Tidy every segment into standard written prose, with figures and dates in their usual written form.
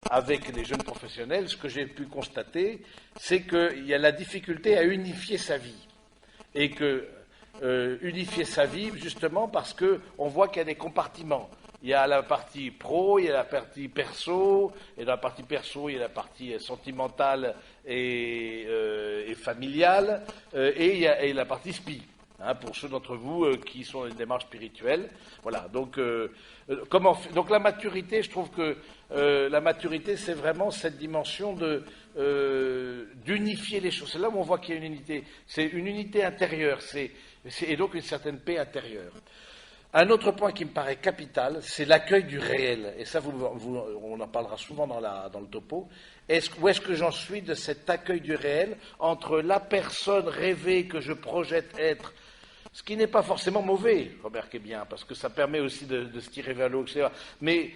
avec les jeunes professionnels, ce que j'ai pu constater, c'est qu'il y a la difficulté à unifier sa vie. Et que unifier sa vie, justement, parce qu'on voit qu'il y a des compartiments. Il y a la partie pro, il y a la partie perso, et dans la partie perso, il y a la partie sentimentale et familiale, et il y a la partie spi. Hein, pour ceux d'entre vous qui sont dans une démarche spirituelle. Voilà, donc, donc la maturité, je trouve que la maturité, c'est vraiment cette dimension d'unifier les choses. C'est là où on voit qu'il y a une unité. C'est une unité intérieure, et donc une certaine paix intérieure. Un autre point qui me paraît capital, c'est l'accueil du réel. Et ça, on en parlera souvent dans le topo. Où est-ce que j'en suis de cet accueil du réel entre la personne rêvée que je projette être, ce qui n'est pas forcément mauvais, remarquez bien, parce que ça permet aussi de se tirer vers le haut, etc. Mais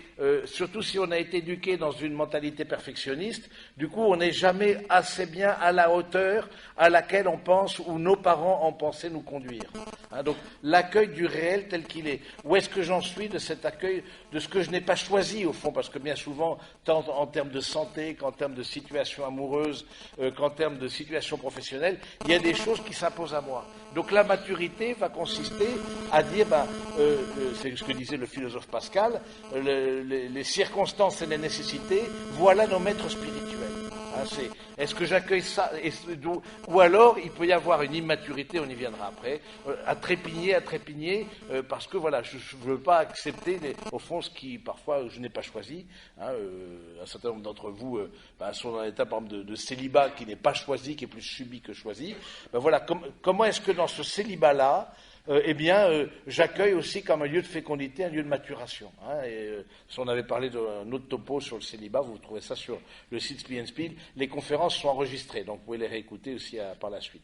surtout si on a été éduqué dans une mentalité perfectionniste, du coup on n'est jamais assez bien à la hauteur à laquelle on pense ou nos parents ont pensé nous conduire. Hein, donc l'accueil du réel tel qu'il est. Où est-ce que j'en suis de cet accueil, de ce que je n'ai pas choisi au fond, parce que bien souvent, tant en termes de santé qu'en termes de situation amoureuse, qu'en termes de situation professionnelle, il y a des choses qui s'imposent à moi. Donc la maturité va consister à dire, c'est ce que disait le philosophe Pascal, les circonstances et les nécessités, voilà nos maîtres spirituels. Hein, est-ce que j'accueille ça, ou alors il peut y avoir une immaturité, on y viendra après, à trépigner, parce que voilà, je ne veux pas accepter, au fond, ce qui parfois je n'ai pas choisi. Hein, un certain nombre d'entre vous sont dans un état, par exemple, de célibat qui n'est pas choisi, qui est plus subi que choisi. Voilà, comment est-ce que dans ce célibat-là, j'accueille aussi comme un lieu de fécondité, un lieu de maturation. Hein, si on avait parlé d'un autre topo sur le célibat, vous trouvez ça sur le site Spi & Spiel. Les conférences sont enregistrées, donc vous pouvez les réécouter aussi par la suite.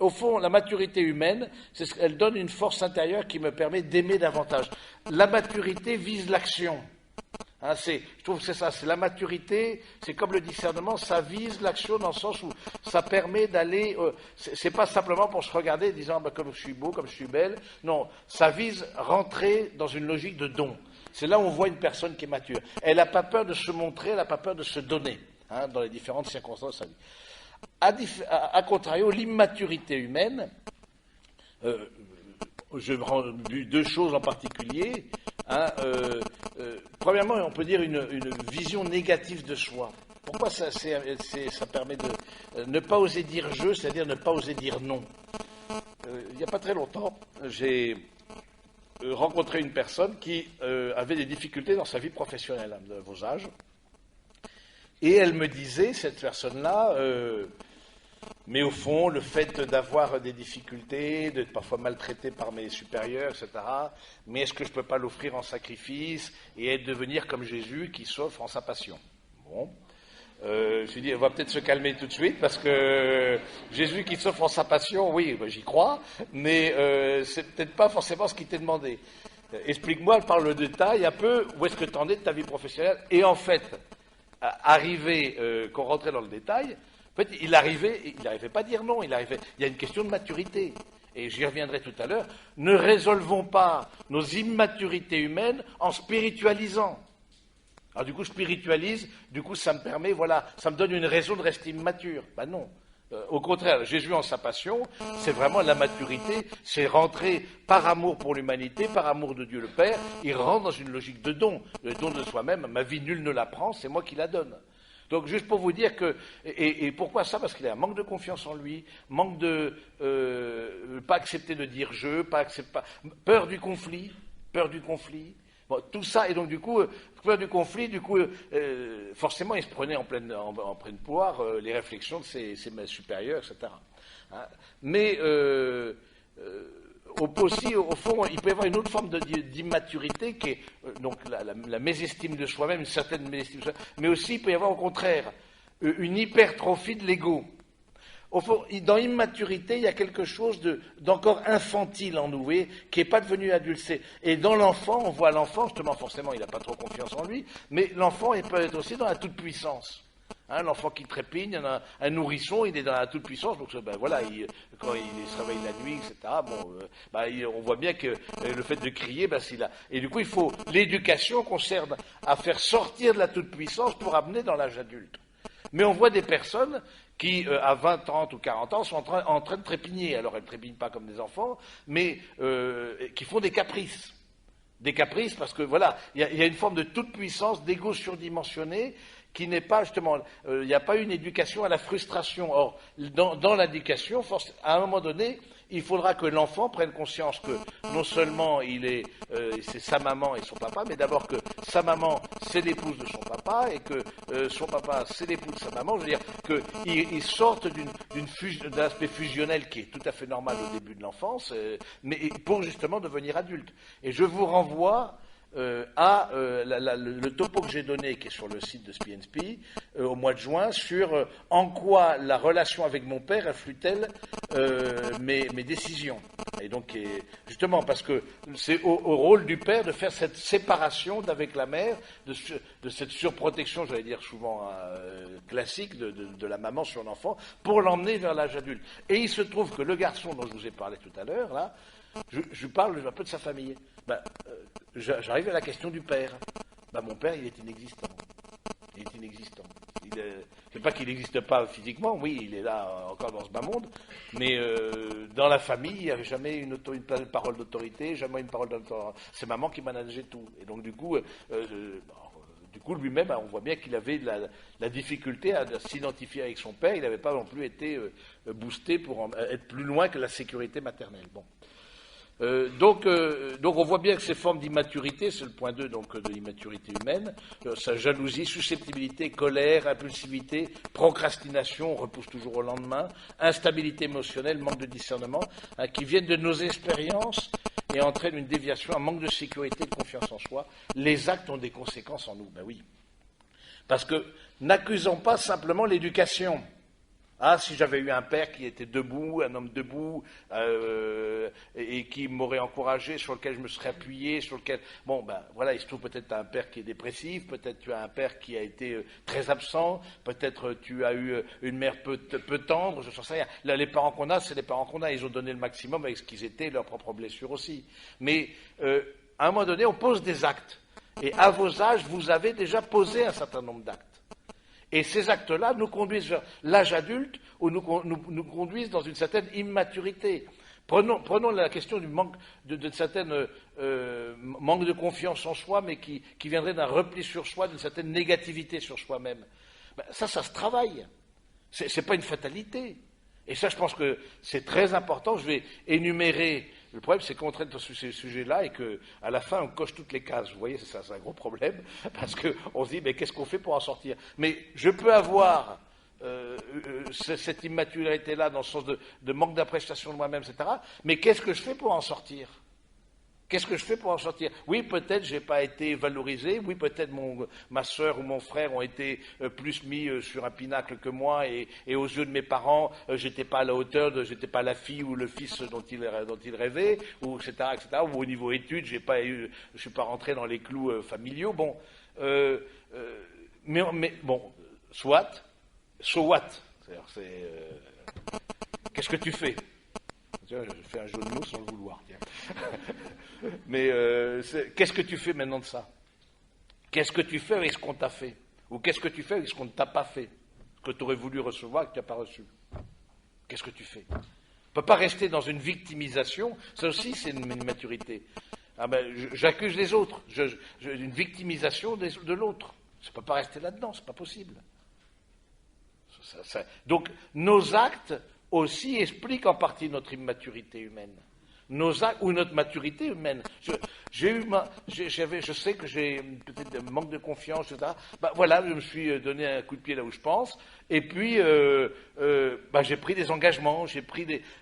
Au fond, la maturité humaine, elle donne une force intérieure qui me permet d'aimer davantage. La maturité vise l'action. Hein, je trouve que c'est ça, c'est la maturité, c'est comme le discernement, ça vise l'action dans le sens où ça permet d'aller, c'est pas simplement pour se regarder disant comme je suis beau, comme je suis belle, non, ça vise rentrer dans une logique de don. C'est là où on voit une personne qui est mature. Elle n'a pas peur de se montrer, elle n'a pas peur de se donner, hein, dans les différentes circonstances de sa vie. À contrario, l'immaturité humaine, je prends deux choses en particulier. Hein, premièrement, on peut dire une vision négative de soi. Pourquoi ça permet de ne pas oser dire je, c'est-à-dire ne pas oser dire non. Il n'y a pas très longtemps, j'ai rencontré une personne qui avait des difficultés dans sa vie professionnelle, hein, de vos âges, et elle me disait, cette personne-là, mais au fond, le fait d'avoir des difficultés, d'être parfois maltraité par mes supérieurs, etc., mais est-ce que je ne peux pas l'offrir en sacrifice et devenir comme Jésus qui s'offre en sa passion? Bon. Je me suis dit, on va peut-être se calmer tout de suite, parce que Jésus qui s'offre en sa passion, oui, j'y crois, mais c'est peut-être pas forcément ce qui t'est demandé. Explique-moi par le détail un peu où est-ce que tu en es de ta vie professionnelle. Et en fait, qu'on rentrait dans le détail, en fait, il n'arrivait pas à dire non, il y a une question de maturité. Et j'y reviendrai tout à l'heure. Ne résolvons pas nos immaturités humaines en spiritualisant. Alors du coup, je spiritualise, du coup, ça me permet, voilà, ça me donne une raison de rester immature. Ben non. Au contraire, Jésus en sa passion, c'est vraiment la maturité, c'est rentrer par amour pour l'humanité, par amour de Dieu le Père, il rentre dans une logique de don, le don de soi-même. Ma vie, nul ne la prend, c'est moi qui la donne. Donc, juste pour vous dire que... Et pourquoi ça? Parce qu'il a un manque de confiance en lui, manque de... pas accepter de dire je, peur du conflit. Bon, tout ça, et donc du coup, peur du conflit, forcément, il se prenait en pleine poire les réflexions de ses supérieurs, etc. Hein? Mais... au fond, il peut y avoir une autre forme d'immaturité qui est donc la mésestime de soi-même, une certaine mésestime de soi-même, mais aussi il peut y avoir au contraire une hypertrophie de l'ego. Au fond, dans immaturité, il y a quelque chose d'encore infantile en nous, voyez, qui n'est pas devenu adulte. Et dans l'enfant, on voit l'enfant, justement, forcément, il n'a pas trop confiance en lui, mais l'enfant il peut être aussi dans la toute-puissance. Hein, l'enfant qui trépigne, il y en a un nourrisson, il est dans la toute puissance, donc ben voilà, quand il se réveille la nuit, etc. Bon, on voit bien que le fait de crier, et du coup, l'éducation concerne à faire sortir de la toute puissance pour amener dans l'âge adulte. Mais on voit des personnes qui, à 20, 30 ou 40 ans, sont en train de trépigner. Alors, elles ne trépignent pas comme des enfants, mais qui font des caprices. Des caprices parce que, voilà, il y a une forme de toute puissance, d'ego surdimensionné, qui n'est pas, justement, il n'y a pas une éducation à la frustration. Or, dans l'éducation, à un moment donné, il faudra que l'enfant prenne conscience que non seulement c'est sa maman et son papa, mais d'abord que sa maman, c'est l'épouse de son papa, et que son papa, c'est l'époux de sa maman. Je veux dire qu'ils sortent d'un aspect fusionnel qui est tout à fait normal au début de l'enfance, mais pour justement devenir adulte. Et je vous renvoie le topo que j'ai donné, qui est sur le site de SPNSP, au mois de juin, sur en quoi la relation avec mon père influe-t-elle mes décisions. Et donc, justement, parce que c'est au rôle du père de faire cette séparation d'avec la mère, de cette surprotection, j'allais dire souvent classique, de la maman sur l'enfant, pour l'emmener vers l'âge adulte. Et il se trouve que le garçon dont je vous ai parlé tout à l'heure, là, je parle un peu de sa famille. J'arrive à la question du père. Mon père, il est inexistant. Il est inexistant. C'est pas qu'il n'existe pas physiquement, oui, il est là encore dans ce bas monde, mais dans la famille, il n'y avait jamais une parole d'autorité, jamais une parole d'autorité. C'est maman qui manageait tout. Et donc, du coup, lui-même, on voit bien qu'il avait la difficulté à s'identifier avec son père. Il n'avait pas non plus été boosté pour être plus loin que la sécurité maternelle. Bon. Donc on voit bien que ces formes d'immaturité, c'est le point 2 donc, de l'immaturité humaine, sa jalousie, susceptibilité, colère, impulsivité, procrastination, on repousse toujours au lendemain, instabilité émotionnelle, manque de discernement, qui viennent de nos expériences et entraînent une déviation, un manque de sécurité, de confiance en soi. Les actes ont des conséquences en nous, ben oui. Parce que n'accusons pas simplement l'éducation. Ah, si j'avais eu un père qui était debout, un homme debout, et qui m'aurait encouragé, sur lequel je me serais appuyé, sur lequel... voilà, il se trouve peut-être tu as un père qui est dépressif, peut-être tu as un père qui a été très absent, peut-être tu as eu une mère peu tendre, je ne sais rien. Là, les parents qu'on a, c'est les parents qu'on a, ils ont donné le maximum avec ce qu'ils étaient, leurs propres blessures aussi. Mais, à un moment donné, on pose des actes. Et à vos âges, vous avez déjà posé un certain nombre d'actes. Et ces actes-là nous conduisent vers l'âge adulte ou nous conduisent dans une certaine immaturité. Prenons la question du manque de certaines manque de confiance en soi, mais qui viendrait d'un repli sur soi, d'une certaine négativité sur soi-même. Ça se travaille. C'est pas une fatalité. Et ça, je pense que c'est très important. Je vais énumérer. Le problème, c'est qu'on traite sur ces sujets-là et qu'à la fin, on coche toutes les cases. Vous voyez, c'est un gros problème, parce qu'on se dit, mais qu'est-ce qu'on fait pour en sortir? Mais je peux avoir cette immaturité-là dans le sens de manque d'appréciation de moi-même, etc. Mais qu'est-ce que je fais pour en sortir? Qu'est-ce que je fais pour en sortir? Oui, peut-être je n'ai pas été valorisé, oui, peut-être ma sœur ou mon frère ont été plus mis sur un pinacle que moi, et aux yeux de mes parents, j'étais pas à la hauteur, j'étais pas la fille ou le fils dont ils rêvaient, ou etc., etc. Ou au niveau études, je suis pas rentré dans les clous familiaux. Bon, mais bon, soit, so what? Qu'est-ce que tu fais? Je fais un jeu de mots sans le vouloir. Mais qu'est-ce que tu fais maintenant de ça? Qu'est-ce que tu fais avec ce qu'on t'a fait? Ou qu'est-ce que tu fais avec ce qu'on ne t'a pas fait? Que tu aurais voulu recevoir et que tu n'as pas reçu? Qu'est-ce que tu fais? On ne peut pas rester dans une victimisation. Ça aussi, c'est une immaturité. J'accuse les autres. Une victimisation de l'autre. Je ne peux pas rester là-dedans, c'est pas possible. Donc, nos actes aussi expliquent en partie notre immaturité humaine. Nos actes, ou notre maturité humaine. Je sais que j'ai peut-être un manque de confiance, etc. Voilà, je me suis donné un coup de pied là où je pense, et puis j'ai pris des engagements, je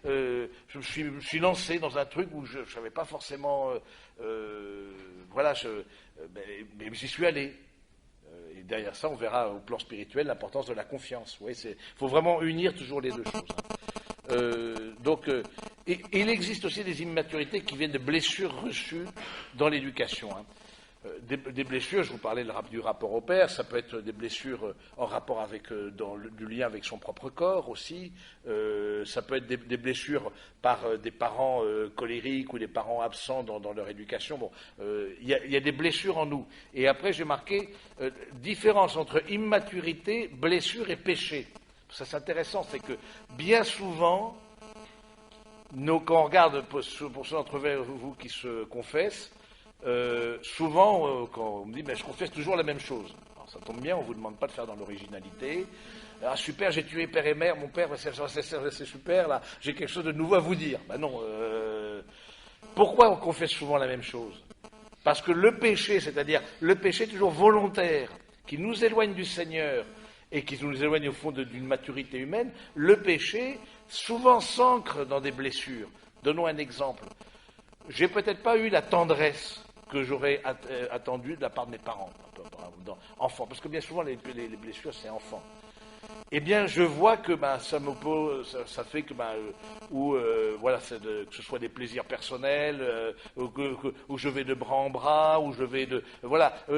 me suis lancé dans un truc où je ne savais pas forcément, mais j'y suis allé. Et derrière ça, on verra au plan spirituel l'importance de la confiance. Il faut vraiment unir toujours les deux choses. Il existe aussi des immaturités qui viennent de blessures reçues dans l'éducation. Des blessures, je vous parlais du rapport au père, ça peut être des blessures en rapport avec, du lien avec son propre corps aussi, ça peut être des blessures par des parents colériques ou des parents absents dans leur éducation. Bon, il y a des blessures en nous. Et après, j'ai marqué différence entre immaturité, blessure et péché. Ça, c'est intéressant, c'est que bien souvent, quand on regarde, pour ceux d'entre vous qui se confessent, souvent, quand on me dit, je confesse toujours la même chose. Alors, ça tombe bien, on ne vous demande pas de faire dans l'originalité. Ah super, j'ai tué père et mère, mon père, c'est super, là, j'ai quelque chose de nouveau à vous dire. Ben non. Pourquoi on confesse souvent la même chose? Parce que le péché, c'est-à-dire le péché toujours volontaire, qui nous éloigne du Seigneur et qui nous éloigne au fond d'une maturité humaine, le péché souvent s'ancre dans des blessures. Donnons un exemple. J'ai peut-être pas eu la tendresse que j'aurais attendu de la part de mes parents, enfants, parce que bien souvent les blessures c'est enfant. Eh bien, je vois que ça m'oppose, ça fait que voilà, que ce soit des plaisirs personnels, où je vais de bras en bras, où je vais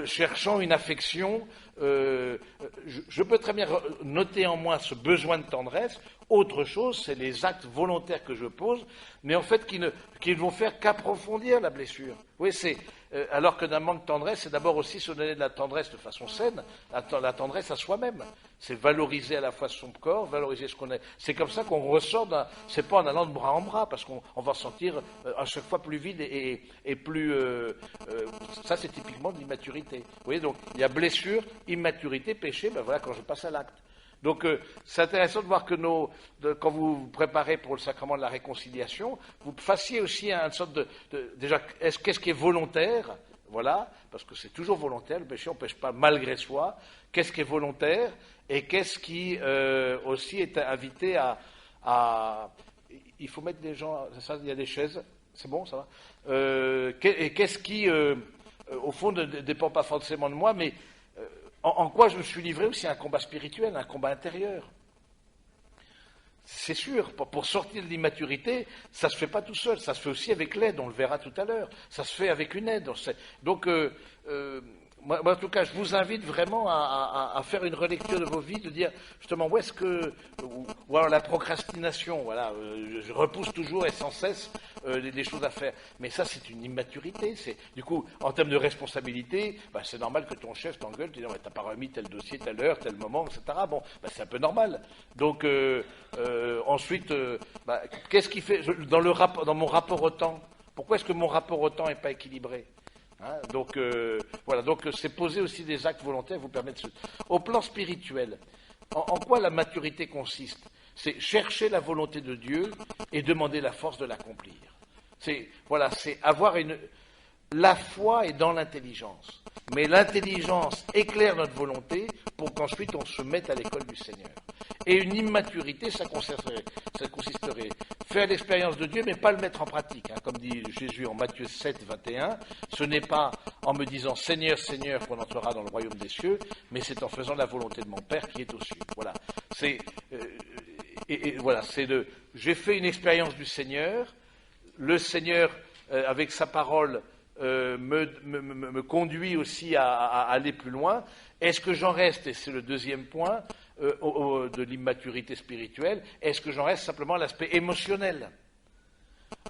cherchant une affection. Je peux très bien noter en moi ce besoin de tendresse. Autre chose, c'est les actes volontaires que je pose, mais en fait qui ne vont faire qu'approfondir la blessure. Oui, alors que d'un manque de tendresse, c'est d'abord aussi se donner de la tendresse de façon saine, la tendresse à soi-même. C'est valoriser à la fois son corps, valoriser ce qu'on est. C'est comme ça qu'on ressort c'est pas en allant de bras en bras, parce qu'on va se sentir à chaque fois plus vide et plus. Ça, c'est typiquement de l'immaturité. Vous voyez, donc il y a blessure, immaturité, péché, voilà quand je passe à l'acte. Donc, c'est intéressant de voir que quand vous vous préparez pour le sacrement de la réconciliation, vous fassiez aussi une sorte déjà, qu'est-ce qui est volontaire? Voilà, parce que c'est toujours volontaire, le péché, on ne pêche pas malgré soi. Qu'est-ce qui est volontaire? Et qu'est-ce qui aussi est invité à. Il faut mettre des gens. Ça, il y a des chaises. C'est bon, ça va. Et qu'est-ce qui, au fond, ne dépend pas forcément de moi, mais. En quoi je me suis livré aussi à un combat spirituel, un combat intérieur. C'est sûr, pour sortir de l'immaturité, ça ne se fait pas tout seul, ça se fait aussi avec l'aide, on le verra tout à l'heure, ça se fait avec une aide. Donc, moi, en tout cas, je vous invite vraiment à faire une relecture de vos vies, de dire justement où est-ce que, ou alors la procrastination, voilà, je repousse toujours et sans cesse des choses à faire. Mais ça, c'est une immaturité. Du coup, en termes de responsabilité, c'est normal que ton chef t'engueule, tu dis non, mais t'as pas remis tel dossier, telle heure, tel moment, etc. Bon, c'est un peu normal. Donc, ensuite, qu'est-ce qui fait, dans mon rapport au temps, pourquoi est-ce que mon rapport au temps n'est pas équilibré? Donc, voilà, donc c'est poser aussi des actes volontaires, vous permettre Au plan spirituel, en quoi la maturité consiste? C'est chercher la volonté de Dieu et demander la force de l'accomplir. C'est avoir la foi est dans l'intelligence, mais l'intelligence éclaire notre volonté pour qu'ensuite on se mette à l'école du Seigneur. Et une immaturité, ça consisterait faire l'expérience de Dieu, mais pas le mettre en pratique. Comme dit Jésus en Matthieu 7, 21, ce n'est pas en me disant Seigneur, Seigneur qu'on entrera dans le royaume des cieux, mais c'est en faisant la volonté de mon Père qui est aux cieux. Voilà. J'ai fait une expérience du Seigneur. Le Seigneur, avec sa parole, me conduit aussi à aller plus loin. Est-ce que j'en reste, et c'est le deuxième point de l'immaturité spirituelle, est-ce que j'en reste simplement à l'aspect émotionnel?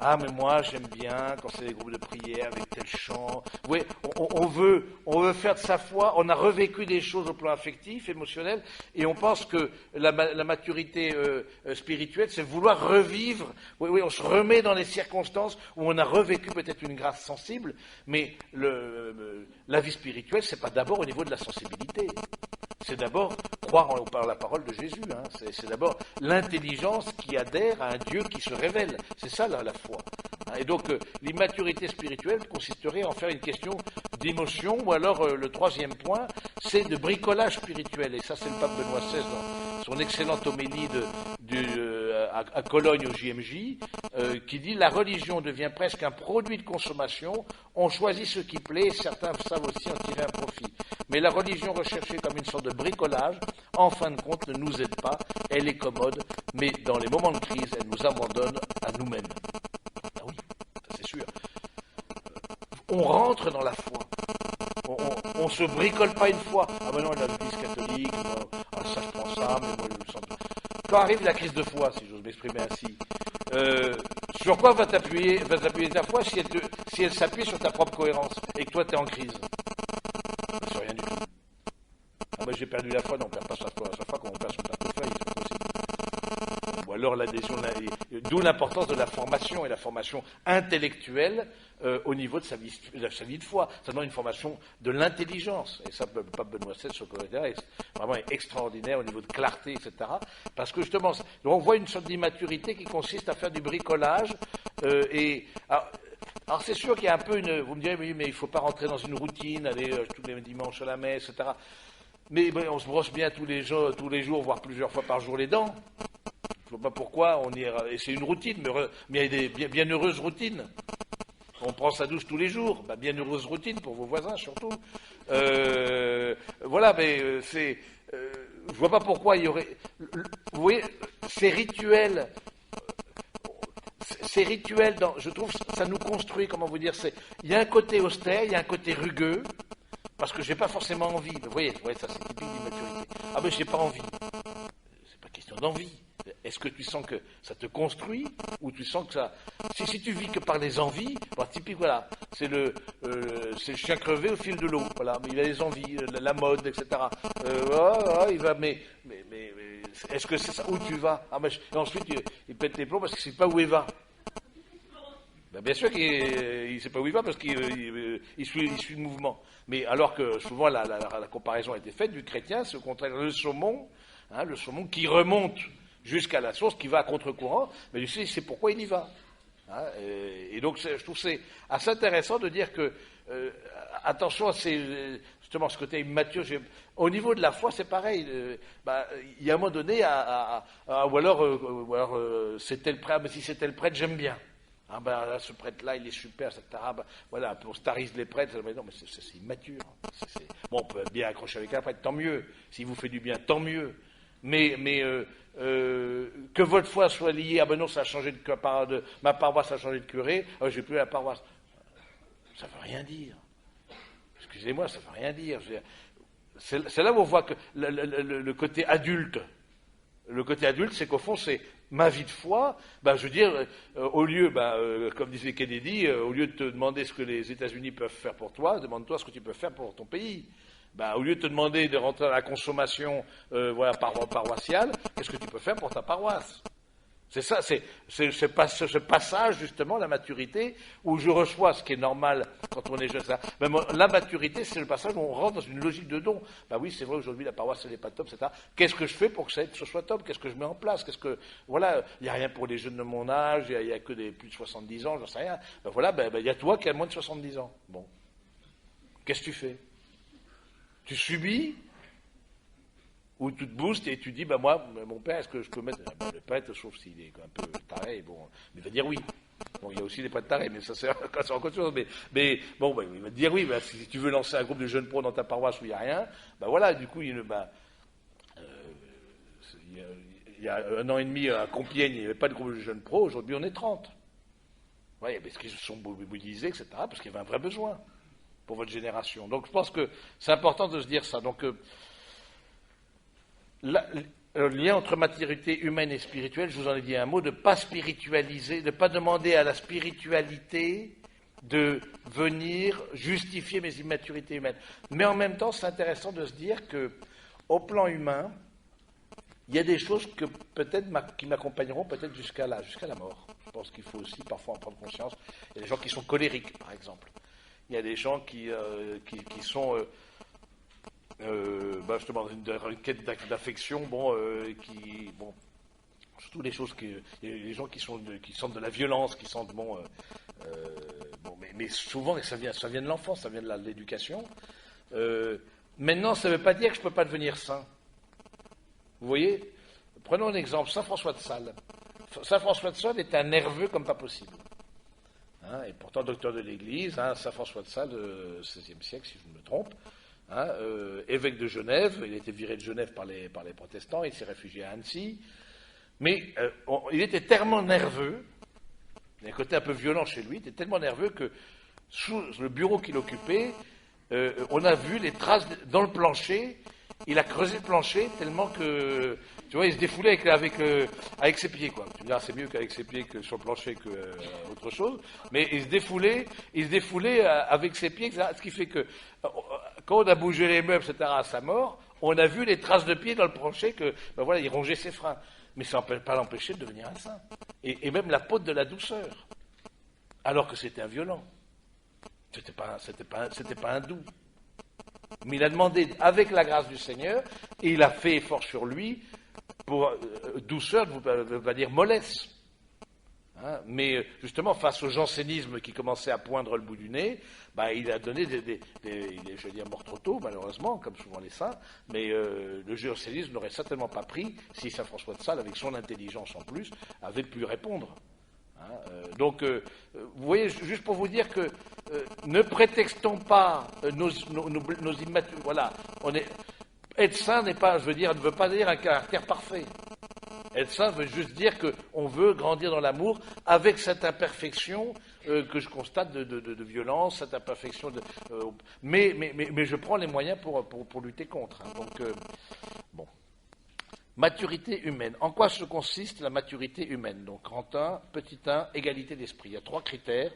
Ah, mais moi, j'aime bien quand c'est des groupes de prière avec tel chant. Oui, on veut faire de sa foi, on a revécu des choses au plan affectif, émotionnel, et on pense que la maturité spirituelle, c'est vouloir revivre. Oui, on se remet dans les circonstances où on a revécu peut-être une grâce sensible, mais la vie spirituelle, c'est pas d'abord au niveau de la sensibilité. C'est d'abord croire par la parole de Jésus. C'est d'abord l'intelligence qui adhère à un Dieu qui se révèle. C'est ça la foi. Et donc l'immaturité spirituelle consisterait à en faire une question d'émotion, ou alors le troisième point, c'est de bricolage spirituel. Et ça, c'est le pape Benoît XVI dans son excellente homélie à Cologne au JMJ, qui dit « La religion devient presque un produit de consommation, on choisit ce qui plaît, et certains savent aussi en tirer un profit. Mais la religion recherchée comme une sorte de bricolage, en fin de compte, ne nous aide pas, elle est commode, mais dans les moments de crise, elle nous abandonne à nous-mêmes. » Ah oui, ça c'est sûr. On rentre dans la foi. on se bricole pas une fois. Ah ben non, elle a l'église catholique, moi, ah, ça je prends ça, mais moi je le sens. Quand arrive la crise de foi, si j'ose m'exprimer ainsi, sur quoi va t'appuyer ta foi si elle s'appuie sur ta propre cohérence et que toi tu es en crise? Sur rien du tout. Ah ben j'ai perdu la foi, non, on perd pas sa foi. À chaque fois qu'on perd son portefeuille, c'est pas possible. Ou alors l'adhésion, d'où l'importance de la formation et la formation intellectuelle au niveau de sa vie de foi. Ça demande une formation de l'intelligence. Et ça, le pape Benoît XVI, sur le côté est vraiment extraordinaire au niveau de clarté, etc. Parce que justement, on voit une sorte d'immaturité qui consiste à faire du bricolage. Alors c'est sûr qu'il y a un peu vous me direz, oui, mais il ne faut pas rentrer dans une routine, aller tous les dimanches à la messe, etc. Mais on se brosse bien tous les jours, voire plusieurs fois par jour les dents. Je ne vois pas pourquoi on y est. Et c'est une routine, mais il y a des bien heureuses routines. On prend sa douche tous les jours, bien heureuse routine pour vos voisins surtout. Voilà, mais je vois pas pourquoi il y aurait. Vous voyez, ces rituels, je trouve, ça nous construit. Comment vous dire, il y a un côté austère, il y a un côté rugueux, parce que j'ai pas forcément envie. Vous voyez, ça c'est typique d'immaturité. Ah ben j'ai pas envie. C'est pas question d'envie. Est-ce que tu sens que ça te construit ou tu sens que ça... Si tu vis que par les envies, typique, voilà, c'est le chien crevé au fil de l'eau, voilà, mais il a les envies, la mode, etc. Il va, mais est-ce que c'est ça? Où tu vas? Et ensuite, il pète les plombs parce qu'il ne sait pas où il va. Bien sûr qu'il ne sait pas où il va parce qu'il suit le mouvement. Mais alors que souvent la comparaison a été faite du chrétien, c'est au contraire le saumon qui remonte jusqu'à la source, qui va à contre-courant, mais tu sais, il sait pourquoi il y va. Et donc, je trouve que c'est assez intéressant de dire que, attention à justement ce côté immature. Au niveau de la foi, c'est pareil. Il y a un moment donné, ou alors c'est tel prêtre, mais si c'est tel prêtre, j'aime bien. Là, ce prêtre-là, il est super, etc. Voilà, on starise les prêtres, mais non, mais c'est immature. Bon, on peut être bien accroché avec un prêtre, tant mieux. S'il vous fait du bien, tant mieux. Mais que votre foi soit liée, non, ça a changé ma paroisse a changé de curé, j'ai plus la paroisse. Ça ne veut rien dire. Excusez-moi, ça ne veut rien dire. C'est là où on voit que le côté adulte. Le côté adulte, c'est qu'au fond, c'est ma vie de foi. Je veux dire, au lieu, comme disait Kennedy, au lieu de te demander ce que les États-Unis peuvent faire pour toi, demande-toi ce que tu peux faire pour ton pays. Au lieu de te demander de rentrer dans la consommation paroissiale, qu'est-ce que tu peux faire pour ta paroisse? C'est ça, c'est ce passage, justement, la maturité, où je reçois ce qui est normal quand on est jeune. La maturité, c'est le passage où on rentre dans une logique de don. Oui, c'est vrai, aujourd'hui, la paroisse, elle n'est pas top, etc. Qu'est-ce que je fais pour que ce soit top? Qu'est-ce que je mets en place? Voilà, il n'y a rien pour les jeunes de mon âge, il n'y a que des plus de 70 ans, j'en sais rien. Il y a toi qui as moins de 70 ans. Bon. Qu'est-ce que tu fais? Tu subis ou tu te boostes et tu dis, moi, mon père, est-ce que je peux mettre... le prêtre, sauf s'il est un peu taré, il va dire oui. Bon, il y a aussi des prêtres tarés, mais ça c'est encore autre chose. Mais il va te dire oui, si tu veux lancer un groupe de jeunes pros dans ta paroisse où il n'y a rien, voilà, du coup, il y a 1 an et demi à Compiègne, il n'y avait pas de groupe de jeunes pros, aujourd'hui on est 30. Ouais, parce qu'ils se sont mobilisés, etc., parce qu'il y avait un vrai besoin pour votre génération. Donc je pense que c'est important de se dire ça. Donc le lien entre maturité humaine et spirituelle, je vous en ai dit un mot, de ne pas spiritualiser, de ne pas demander à la spiritualité de venir justifier mes immaturités humaines. Mais en même temps, c'est intéressant de se dire que, au plan humain, il y a des choses que peut-être qui m'accompagneront peut-être jusqu'à la mort. Je pense qu'il faut aussi parfois en prendre conscience. Il y a des gens qui sont colériques, par exemple. Il y a des gens qui sont justement dans une quête d'affection, surtout les choses il y a des gens qui sentent de la violence, qui sentent mais souvent ça vient de l'enfance, ça vient de l'éducation. Maintenant, ça ne veut pas dire que je ne peux pas devenir saint. Vous voyez, prenons un exemple, Saint François de Sales. Saint François de Sales est un nerveux comme pas possible. Et pourtant docteur de l'Église, Saint François de Sales, XVIe siècle, si je ne me trompe, évêque de Genève, il a été viré de Genève par les protestants, il s'est réfugié à Annecy, mais il était tellement nerveux, il y a un côté un peu violent chez lui, il était tellement nerveux que sous le bureau qu'il occupait, on a vu les traces dans le plancher. Il a creusé le plancher tellement que, tu vois, il se défoulait avec ses pieds, quoi. Tu me diras, c'est mieux qu'avec ses pieds que sur le plancher que autre chose. Mais il se défoulait avec ses pieds, etc. Ce qui fait que, quand on a bougé les meubles, etc., à sa mort, on a vu les traces de pieds dans le plancher que, ben voilà, il rongeait ses freins. Mais ça n'a pas l'empêché de devenir un saint. Et même l'apôtre de la douceur. Alors que c'était un violent. C'était pas un doux. Mais il a demandé, avec la grâce du Seigneur, et il a fait effort sur lui, pour douceur, ne veut pas dire mollesse. Hein, mais justement, face au jansénisme qui commençait à poindre le bout du nez, bah, il a donné il est, je veux dire, mort trop tôt, malheureusement, comme souvent les saints, mais le jansénisme n'aurait certainement pas pris si saint François de Sales, avec son intelligence en plus, avait pu répondre. Hein, donc, vous voyez, juste pour vous dire que ne prétextons pas nos immaturités. Voilà, être saint n'est pas, je veux dire, ne veut pas dire un caractère parfait. Être saint veut juste dire qu'on veut grandir dans l'amour avec cette imperfection que je constate de violence, cette imperfection mais je prends les moyens pour lutter contre. Hein, donc, bon. Maturité humaine. En quoi se consiste la maturité humaine? Donc, grand 1, petit 1, égalité d'esprit. Il y a 3 critères.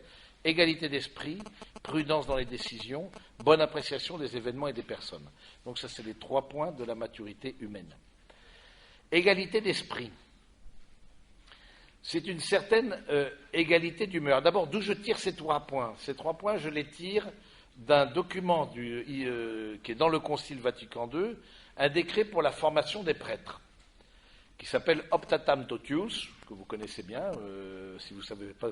Égalité d'esprit, prudence dans les décisions, bonne appréciation des événements et des personnes. Donc, ça, c'est les 3 points de la maturité humaine. Égalité d'esprit. C'est une certaine égalité d'humeur. D'abord, d'où je tire ces 3 points? Ces 3 points, je les tire d'un document qui est dans le Concile Vatican II, un décret pour la formation des prêtres, qui s'appelle Optatam Totius, que vous connaissez bien. Si vous ne savez pas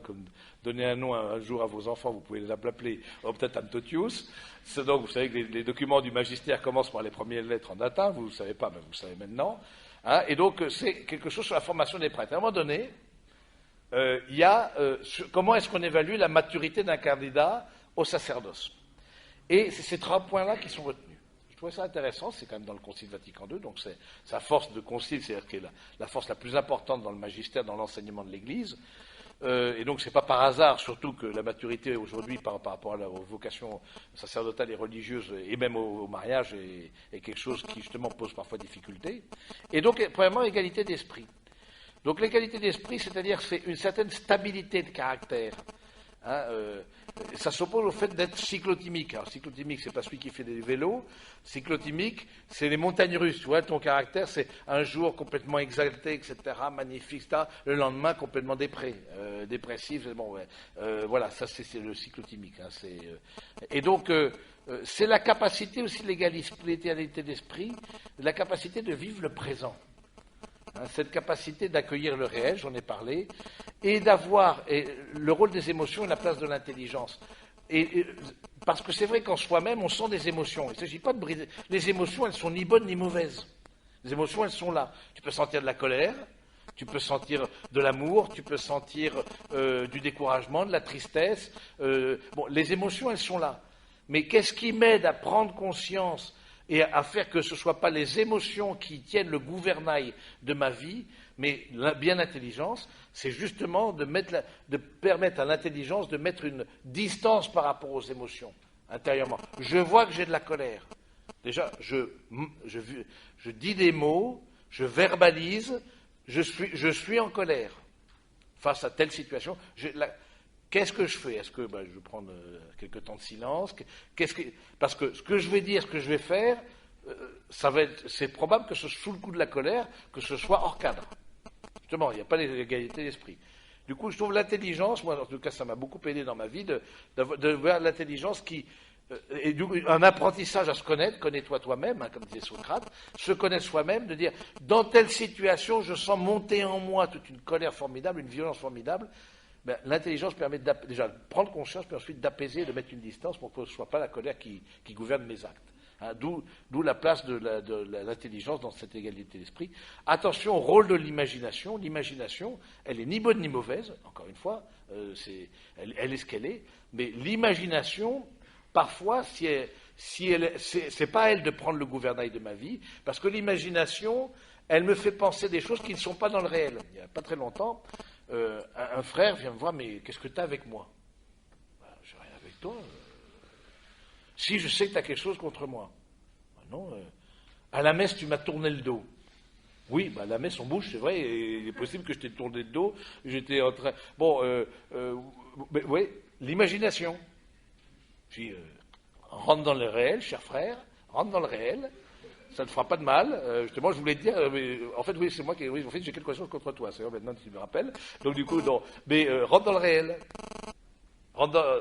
donner un nom un jour à vos enfants, vous pouvez l'appeler Optatam Totius. Donc, vous savez que les documents du magistère commencent par les premières lettres en latin, vous ne le savez pas, mais vous le savez maintenant. Hein, et donc, c'est quelque chose sur la formation des prêtres. À un moment donné, il y a comment est-ce qu'on évalue la maturité d'un candidat au sacerdoce. Et c'est ces 3 points-là qui sont retenus. Je trouvais ça intéressant, c'est quand même dans le Concile Vatican II, donc c'est sa force de concile, c'est-à-dire qui est la force la plus importante dans le magistère, dans l'enseignement de l'Église. Et donc c'est pas par hasard, surtout que la maturité aujourd'hui par rapport aux vocations sacerdotales et religieuses, et même au mariage, est quelque chose qui justement pose parfois difficulté. Et donc, premièrement, égalité d'esprit. Donc l'égalité d'esprit, c'est-à-dire c'est une certaine stabilité de caractère. Hein, ça s'oppose au fait d'être cyclotimique. Alors, cyclotimique, c'est pas celui qui fait des vélos. Cyclotimique, c'est les montagnes russes. Tu vois, ton caractère, c'est un jour complètement exalté, etc., magnifique, etc., le lendemain complètement dépressif. Bon, ouais. Voilà, ça, c'est le cyclotimique. Hein, et donc, c'est la capacité aussi de l'égalité d'esprit, la capacité de vivre le présent. Cette capacité d'accueillir le réel, j'en ai parlé, et d'avoir le rôle des émotions et la place de l'intelligence. Parce que c'est vrai qu'en soi-même, on sent des émotions. Il ne s'agit pas de briser. Les émotions, elles sont ni bonnes ni mauvaises. Les émotions, elles sont là. Tu peux sentir de la colère, tu peux sentir de l'amour, tu peux sentir du découragement, de la tristesse. Bon, les émotions, elles sont là. Mais qu'est-ce qui m'aide à prendre conscience et à faire que ce ne soit pas les émotions qui tiennent le gouvernail de ma vie, mais bien l'intelligence, c'est justement de permettre à l'intelligence de mettre une distance par rapport aux émotions, intérieurement. Je vois que j'ai de la colère. Déjà, je dis des mots, je verbalise, je suis en colère face à telle situation. Qu'est-ce que je fais? Est-ce que je vais prendre quelques temps de silence? Parce que ce que je vais dire, ce que je vais faire, c'est probable que sous le coup de la colère, que ce soit hors cadre. Justement, il n'y a pas l'égalité d'esprit. Du coup, je trouve l'intelligence, moi en tout cas ça m'a beaucoup aidé dans ma vie, de voir l'intelligence qui et un apprentissage à se connaître, connais-toi toi-même, hein, comme disait Socrate, se connaître soi-même, de dire, dans telle situation, je sens monter en moi toute une colère formidable, une violence formidable. Ben, l'intelligence permet déjà de prendre conscience, puis ensuite d'apaiser, de mettre une distance pour que ce ne soit pas la colère qui gouverne mes actes. Hein, d'où la place de l'intelligence dans cette égalité d'esprit. Attention au rôle de l'imagination. L'imagination, elle est ni bonne ni mauvaise, encore une fois, elle est ce qu'elle est, mais l'imagination, parfois, c'est pas à elle de prendre le gouvernail de ma vie, parce que l'imagination, elle me fait penser des choses qui ne sont pas dans le réel. Il n'y a pas très longtemps, un frère vient me voir, mais qu'est-ce que tu as avec moi? Ben, j'ai rien avec toi. Si je sais que tu as quelque chose contre moi. Non, à la messe, tu m'as tourné le dos. Oui, à la messe, on bouge, c'est vrai, et il est possible que je t'ai tourné le dos, j'étais en train... Bon, mais, oui, l'imagination. Puis, rentre dans le réel, cher frère, rentre dans le réel, ça ne te fera pas de mal. Justement, je voulais te dire, mais, en fait, oui, c'est moi qui... Oui, en fait, j'ai quelque chose contre toi, c'est vrai, maintenant tu me rappelles. Donc, du coup, non. Mais rentre dans le réel. Rentre dans...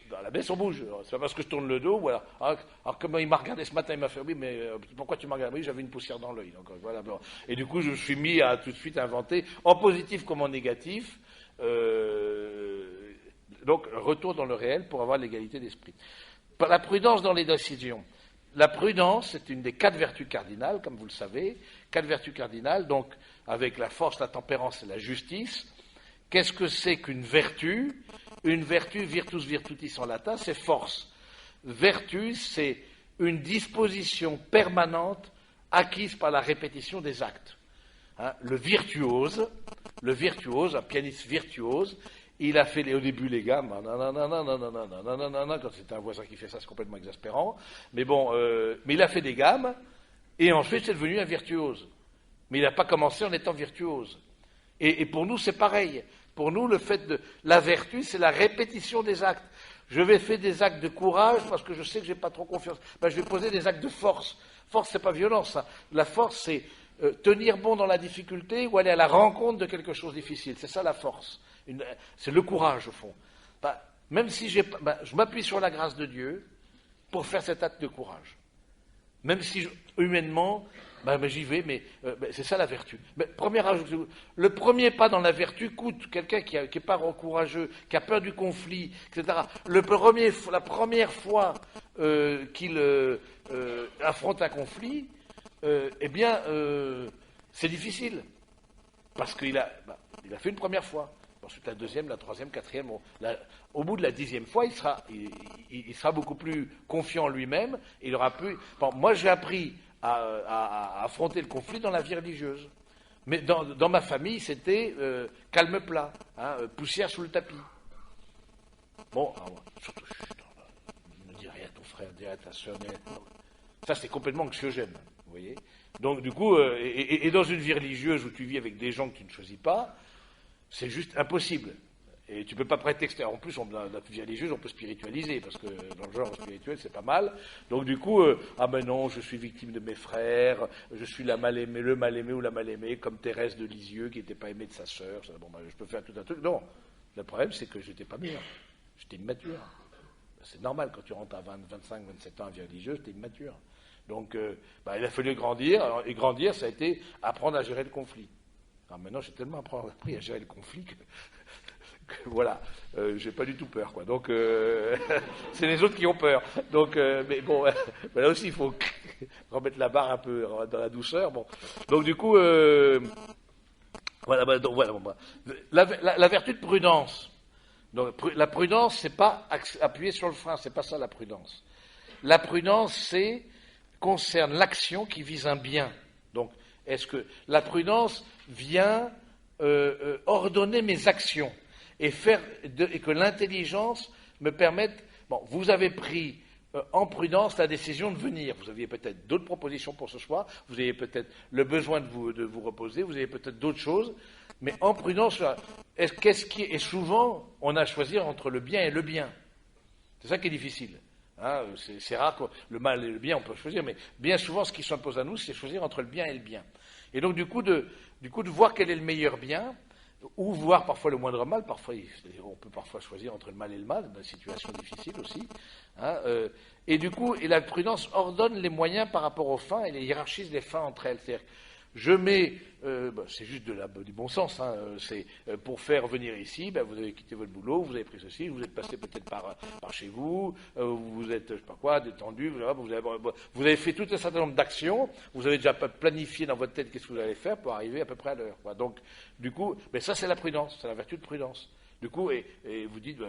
Dans la messe, on bouge. C'est pas parce que je tourne le dos, voilà. Alors comme il m'a regardé ce matin, il m'a fait, oui, mais pourquoi tu m'as regardé? Oui, j'avais une poussière dans l'œil. Donc, voilà. Bon. Et du coup, je me suis mis à tout de suite inventer, en positif comme en négatif, donc retour dans le réel pour avoir l'égalité d'esprit. La prudence dans les décisions. La prudence, c'est une des 4 vertus cardinales, comme vous le savez. 4 vertus cardinales, donc avec la force, la tempérance et la justice. Qu'est-ce que c'est qu'une vertu? Une vertu, virtus virtutis en latin, c'est force. Vertu, c'est une disposition permanente acquise par la répétition des actes. Hein, le virtuose, un pianiste virtuose, il a fait au début les gammes, quand c'est un voisin qui fait ça, c'est complètement exaspérant, mais bon, mais il a fait des gammes, et ensuite c'est devenu un virtuose. Mais il n'a pas commencé en étant virtuose. Et pour nous, c'est pareil. Pour nous, le fait de la vertu, c'est la répétition des actes. Je vais faire des actes de courage parce que je sais que je n'ai pas trop confiance. Je vais poser des actes de force. Force, c'est pas violence. Hein. La force, c'est tenir bon dans la difficulté ou aller à la rencontre de quelque chose de difficile. C'est ça la force. C'est le courage, au fond. Même si je m'appuie sur la grâce de Dieu pour faire cet acte de courage. Même si humainement, j'y vais, mais c'est ça la vertu. Le premier pas dans la vertu coûte quelqu'un qui n'est pas courageux, qui a peur du conflit, etc. La première fois qu'il affronte un conflit, c'est difficile. Parce qu'il a fait une première fois. Ensuite, la deuxième, la troisième, quatrième. Au bout de la 10e fois, il sera beaucoup plus confiant en lui-même. Il aura pu. Moi, j'ai appris à affronter le conflit dans la vie religieuse. Mais dans ma famille, c'était calme plat, poussière sous le tapis. Bon, surtout, ne dis rien à ton frère, dis rien à ta soeur. Ça, c'est complètement anxiogène, vous voyez. Donc, du coup, et dans une vie religieuse où tu vis avec des gens que tu ne choisis pas, c'est juste impossible. Et tu ne peux pas prétexter. En plus, dans la vie religieuse, on peut spiritualiser, parce que dans le genre spirituel, c'est pas mal. Donc du coup, non, je suis victime de mes frères, je suis le mal-aimé ou la mal-aimée, comme Thérèse de Lisieux, qui n'était pas aimée de sa sœur. Je peux faire tout un truc. Non, le problème, c'est que je n'étais pas mûr. J'étais immature. C'est normal, quand tu rentres à 20, 25, 27 ans à vie religieuse, tu es immature. Donc, il a fallu grandir. Alors, et grandir, ça a été apprendre à gérer le conflit. Alors maintenant, j'ai tellement appris à gérer le conflit que voilà, j'ai pas du tout peur, quoi. Donc, c'est les autres qui ont peur. Donc, mais bon, là aussi, il faut remettre la barre un peu dans la douceur. Bon, donc du coup, voilà. La vertu de prudence. Donc, la prudence, c'est pas appuyer sur le frein, c'est pas ça la prudence. La prudence, concerne l'action qui vise un bien. Donc, est-ce que la prudence vient ordonner mes actions et que l'intelligence me permette... Bon, vous avez pris en prudence la décision de venir. Vous aviez peut-être d'autres propositions pour ce soir, vous avez peut-être le besoin de vous reposer, vous avez peut-être d'autres choses, mais en prudence, et souvent, on a à choisir entre le bien et le bien. C'est ça qui est difficile. Hein, c'est rare que le mal et le bien, on peut choisir, mais bien souvent, ce qui s'impose à nous, c'est choisir entre le bien et le bien. Et donc, du coup, de voir quel est le meilleur bien, ou voir parfois le moindre mal, on peut parfois choisir entre le mal et le mal, dans des situations difficiles aussi. Hein, et du coup, la prudence ordonne les moyens par rapport aux fins, et les hiérarchise les fins entre elles. C'est-à-dire, je mets, c'est juste du bon sens, hein, c'est pour faire venir ici, vous avez quitté votre boulot, vous avez pris ceci, vous êtes passé peut-être par chez vous, vous êtes, je sais pas quoi, détendu, vous avez fait tout un certain nombre d'actions, vous avez déjà planifié dans votre tête qu'est-ce que vous allez faire pour arriver à peu près à l'heure. Quoi. Donc, du coup, ça c'est la prudence, c'est la vertu de prudence. Du coup, et vous dites,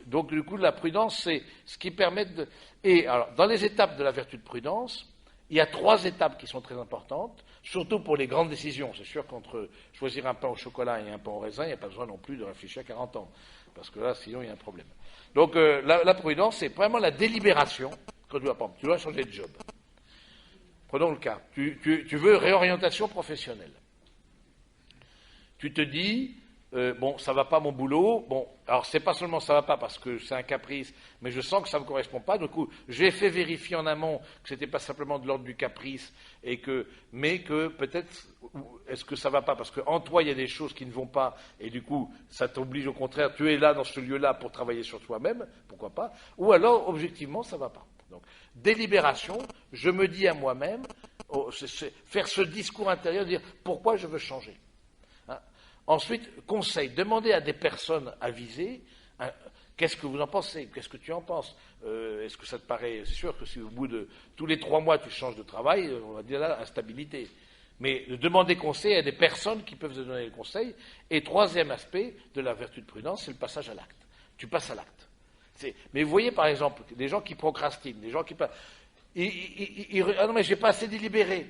donc du coup, la prudence, c'est ce qui permet de... Et alors, dans les étapes de la vertu de prudence, il y a 3 étapes qui sont très importantes, surtout pour les grandes décisions. C'est sûr qu'entre choisir un pain au chocolat et un pain au raisin, il n'y a pas besoin non plus de réfléchir à 40 ans, parce que là, sinon, il y a un problème. Donc la prudence, c'est vraiment la délibération. Quand tu dois changer de job. Prenons le cas. Tu veux réorientation professionnelle. Tu te dis, bon, ça va pas mon boulot. Bon, alors c'est pas seulement ça va pas parce que c'est un caprice, mais je sens que ça me correspond pas. Du coup, j'ai fait vérifier en amont que c'était pas simplement de l'ordre du caprice mais que peut-être, est-ce que ça va pas parce que en toi il y a des choses qui ne vont pas et du coup ça t'oblige au contraire. Tu es là dans ce lieu-là pour travailler sur toi-même, pourquoi pas. Ou alors objectivement ça va pas. Donc délibération, je me dis à moi-même, faire ce discours intérieur, dire pourquoi je veux changer. Ensuite, conseil, demandez à des personnes avisées, qu'est-ce que vous en pensez, qu'est-ce que tu en penses, est-ce que ça te paraît, c'est sûr que si au bout de tous les 3 mois tu changes de travail, on va dire là, instabilité. Mais demander conseil à des personnes qui peuvent te donner le conseil. Et troisième aspect de la vertu de prudence, c'est le passage à l'acte. Tu passes à l'acte. Mais vous voyez par exemple, des gens qui procrastinent, des gens qui... ah non mais j'ai pas assez délibéré.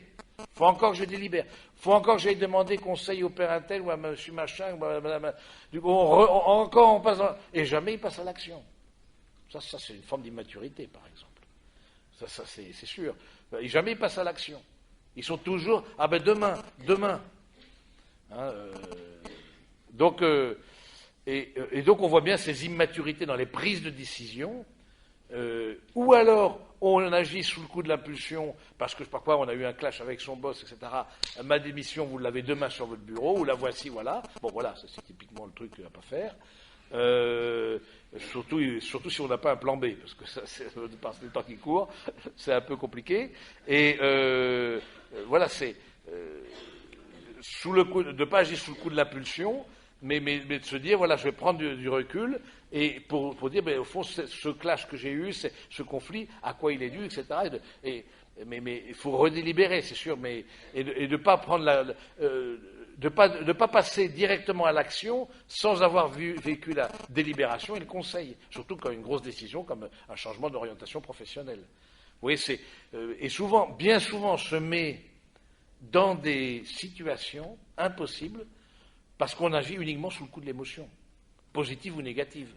Faut encore que je délibère. Faut encore que j'aille demander conseil au père Intel ou à monsieur machin. Du coup, encore on passe et jamais il passe à l'action. Ça c'est une forme d'immaturité, par exemple. Ça c'est sûr. Et jamais ils passent à l'action. Ils sont toujours demain. Hein, donc donc on voit bien ces immaturités dans les prises de décision. Ou alors on agit sous le coup de l'impulsion parce que parfois on a eu un clash avec son boss, etc. Ma démission, vous l'avez demain sur votre bureau, ou la voici, voilà. Bon voilà, c'est typiquement le truc à pas faire. Surtout si on n'a pas un plan B, parce que ça, parce que le temps qui court, c'est un peu compliqué. Et voilà, c'est de ne pas agir sous le coup de l'impulsion, mais de se dire, voilà, je vais prendre du recul, et pour dire, au fond, ce clash que j'ai eu, ce conflit, à quoi il est dû, etc. Mais il faut redélibérer, c'est sûr, et de ne pas prendre de pas passer directement à l'action sans avoir vécu la délibération et le conseil, surtout quand une grosse décision comme un changement d'orientation professionnelle. Vous voyez, et bien souvent, on se met dans des situations impossibles parce qu'on agit uniquement sous le coup de l'émotion, positive ou négative.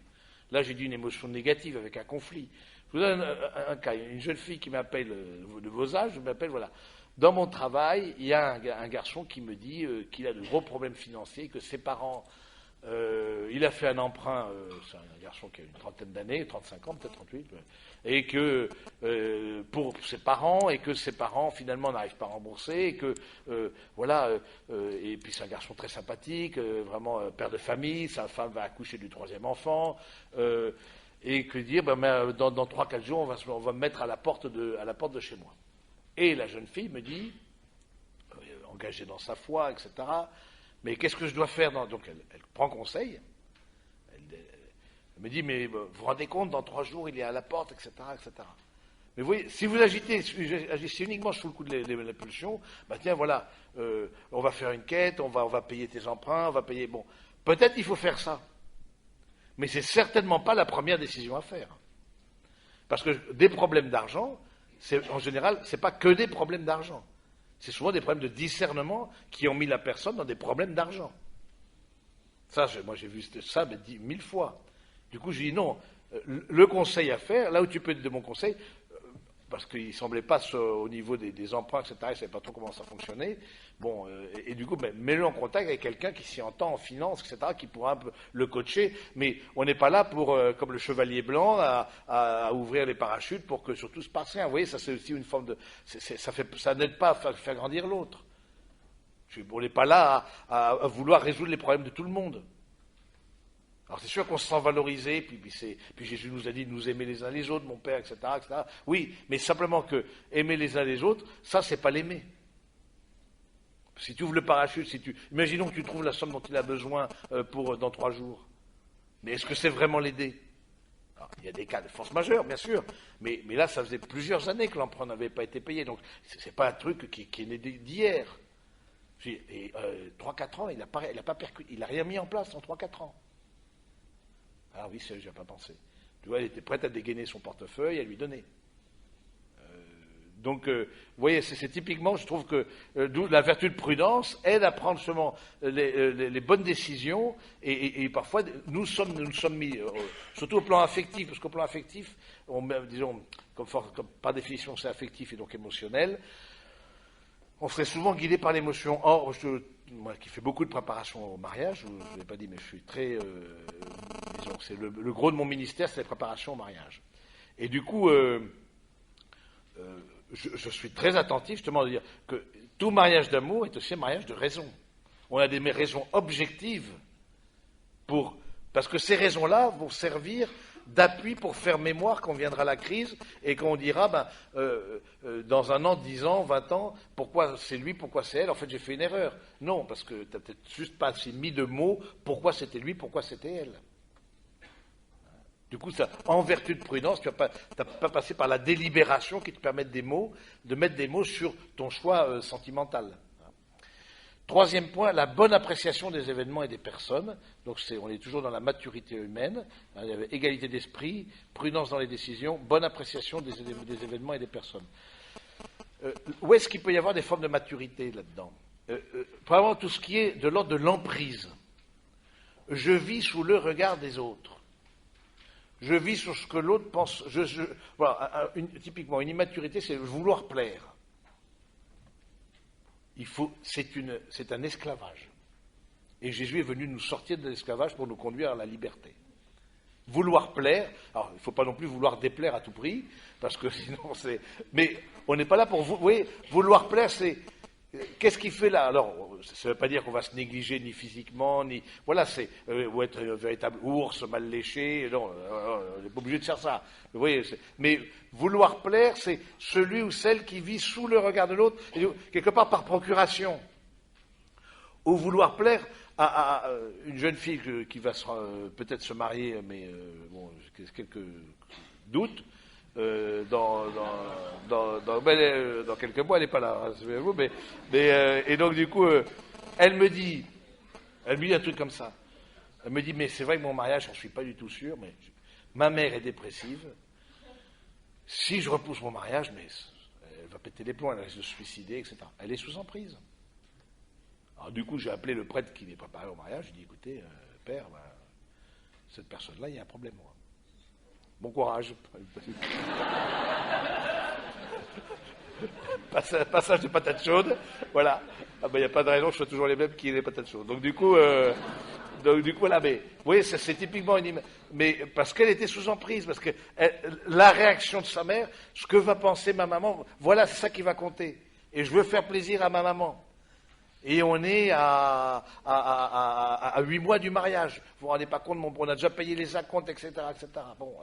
Là, j'ai dit une émotion négative avec un conflit. Je vous donne un cas. Une jeune fille qui m'appelle de vos âges, m'appelle, voilà. Dans mon travail, il y a un garçon qui me dit qu'il a de gros problèmes financiers, que ses parents, il a fait un emprunt, c'est un garçon qui a une trentaine d'années, 35 ans, peut-être 38, et que pour ses parents, et que ses parents finalement n'arrivent pas à rembourser, et que voilà, et puis c'est un garçon très sympathique, vraiment père de famille, sa femme va accoucher du 3e enfant, et que dire, dans 3-4 jours, on va me mettre à la porte de chez moi. Et la jeune fille me dit, engagée dans sa foi, etc., mais qu'est-ce que je dois faire Donc elle prend conseil, elle me dit, mais vous vous rendez compte, dans 3 jours, il est à la porte, etc., etc. Mais vous voyez, si vous agissez uniquement sous le coup de l'impulsion, tiens, voilà, on va faire une quête, on va payer tes emprunts, on va payer... Bon, peut-être il faut faire ça, mais c'est certainement pas la première décision à faire. Parce que des problèmes d'argent, en général, c'est pas que des problèmes d'argent. C'est souvent des problèmes de discernement qui ont mis la personne dans des problèmes d'argent. Ça, moi j'ai vu ça 1000 fois. Du coup, j'ai dit non, le conseil à faire, là où tu peux être de mon conseil, parce qu'il ne semblait pas au niveau des emprunts, etc., il ne savait pas trop comment ça fonctionnait. Bon, et du coup, mets-le en contact avec quelqu'un qui s'y entend en finance, etc., qui pourra un peu le coacher. Mais on n'est pas là pour, comme le chevalier blanc, à ouvrir les parachutes pour que surtout se passe rien. Vous voyez, ça c'est aussi une forme de... ça n'aide pas à faire grandir l'autre. On n'est pas là à vouloir résoudre les problèmes de tout le monde. Alors c'est sûr qu'on se sent valorisé, puis Jésus nous a dit de nous aimer les uns les autres, mon Père, etc., etc. Oui, mais simplement que aimer les uns les autres, ça c'est pas l'aimer. Si tu ouvres le parachute, imaginons que tu trouves la somme dont il a besoin dans 3 jours. Mais est-ce que c'est vraiment l'aider? Il y a des cas de force majeure, bien sûr, mais là ça faisait plusieurs années que l'emprunt n'avait pas été payé, donc c'est pas un truc qui est né d'hier. Et 3-4 ans, il n'a rien mis en place en 3-4 ans. Ah oui, j'y ai pas pensé. Tu vois, elle était prête à dégainer son portefeuille, à lui donner. Donc, vous voyez, c'est typiquement, je trouve que d'où la vertu de prudence aide à prendre justement les bonnes décisions, et parfois nous sommes mis, surtout au plan affectif, parce qu'au plan affectif, disons, comme par définition c'est affectif et donc émotionnel, on serait souvent guidé par l'émotion. Or, moi qui fais beaucoup de préparation au mariage, je ne l'ai pas dit, mais je suis très, disons, c'est le gros de mon ministère, c'est la préparation au mariage. Et du coup, je suis très attentif justement à dire que tout mariage d'amour est aussi un mariage de raison. On a des raisons objectives parce que ces raisons-là vont servir d'appui pour faire mémoire quand viendra la crise et qu'on dira, dans 1 an, 10 ans, 20 ans, pourquoi c'est lui, pourquoi c'est elle, en fait j'ai fait une erreur. Non, parce que tu n'as peut-être juste pas assez mis de mots, pourquoi c'était lui, pourquoi c'était elle. Du coup, en vertu de prudence, tu n'as pas passé par la délibération qui te permet de mettre des mots sur ton choix sentimental. 3e point, la bonne appréciation des événements et des personnes. Donc on est toujours dans la maturité humaine, égalité d'esprit, prudence dans les décisions, bonne appréciation des événements et des personnes. Où est-ce qu'il peut y avoir des formes de maturité là-dedans? Probablement tout ce qui est de l'ordre de l'emprise. Je vis sous le regard des autres. Je vis sur ce que l'autre pense. Voilà, typiquement, une immaturité, c'est vouloir plaire. C'est un esclavage. Et Jésus est venu nous sortir de l'esclavage pour nous conduire à la liberté. Vouloir plaire, alors il ne faut pas non plus vouloir déplaire à tout prix, parce que sinon c'est... Mais on n'est pas là pour... Vous voyez, vouloir plaire, c'est... Qu'est-ce qu'il fait là? Alors, ça ne veut pas dire qu'on va se négliger ni physiquement, ni... Voilà, c'est... ou être un véritable ours mal léché, non, on n'est pas obligé de faire ça. Vous voyez, mais vouloir plaire, c'est celui ou celle qui vit sous le regard de l'autre, quelque part par procuration. Ou vouloir plaire à une jeune fille qui va peut-être se marier, mais bon, j'ai quelques doutes. Dans quelques mois, elle n'est pas là, rassurez-vous, et donc du coup, elle me dit un truc comme ça. Elle me dit, mais c'est vrai que mon mariage, j'en suis pas du tout sûr, mais ma mère est dépressive. Si je repousse mon mariage, mais elle va péter les plombs, elle risque de se suicider, etc. Elle est sous emprise. Alors du coup, j'ai appelé le prêtre qui n'est pas préparé au mariage. J'ai dit, écoutez, père, cette personne-là, il y a un problème, moi. Bon courage. Passage de patates chaudes, voilà. Ah ben, il n'y a pas de raison, je fais toujours les mêmes qui les patates chaudes. Donc du coup, là, mais vous voyez, c'est typiquement mais parce qu'elle était sous emprise, parce que la réaction de sa mère, ce que va penser ma maman, voilà, c'est ça qui va compter. Et je veux faire plaisir à ma maman. Et on est à 8 mois du mariage. Vous vous rendez pas compte, on a déjà payé les acomptes, etc., etc. Bon,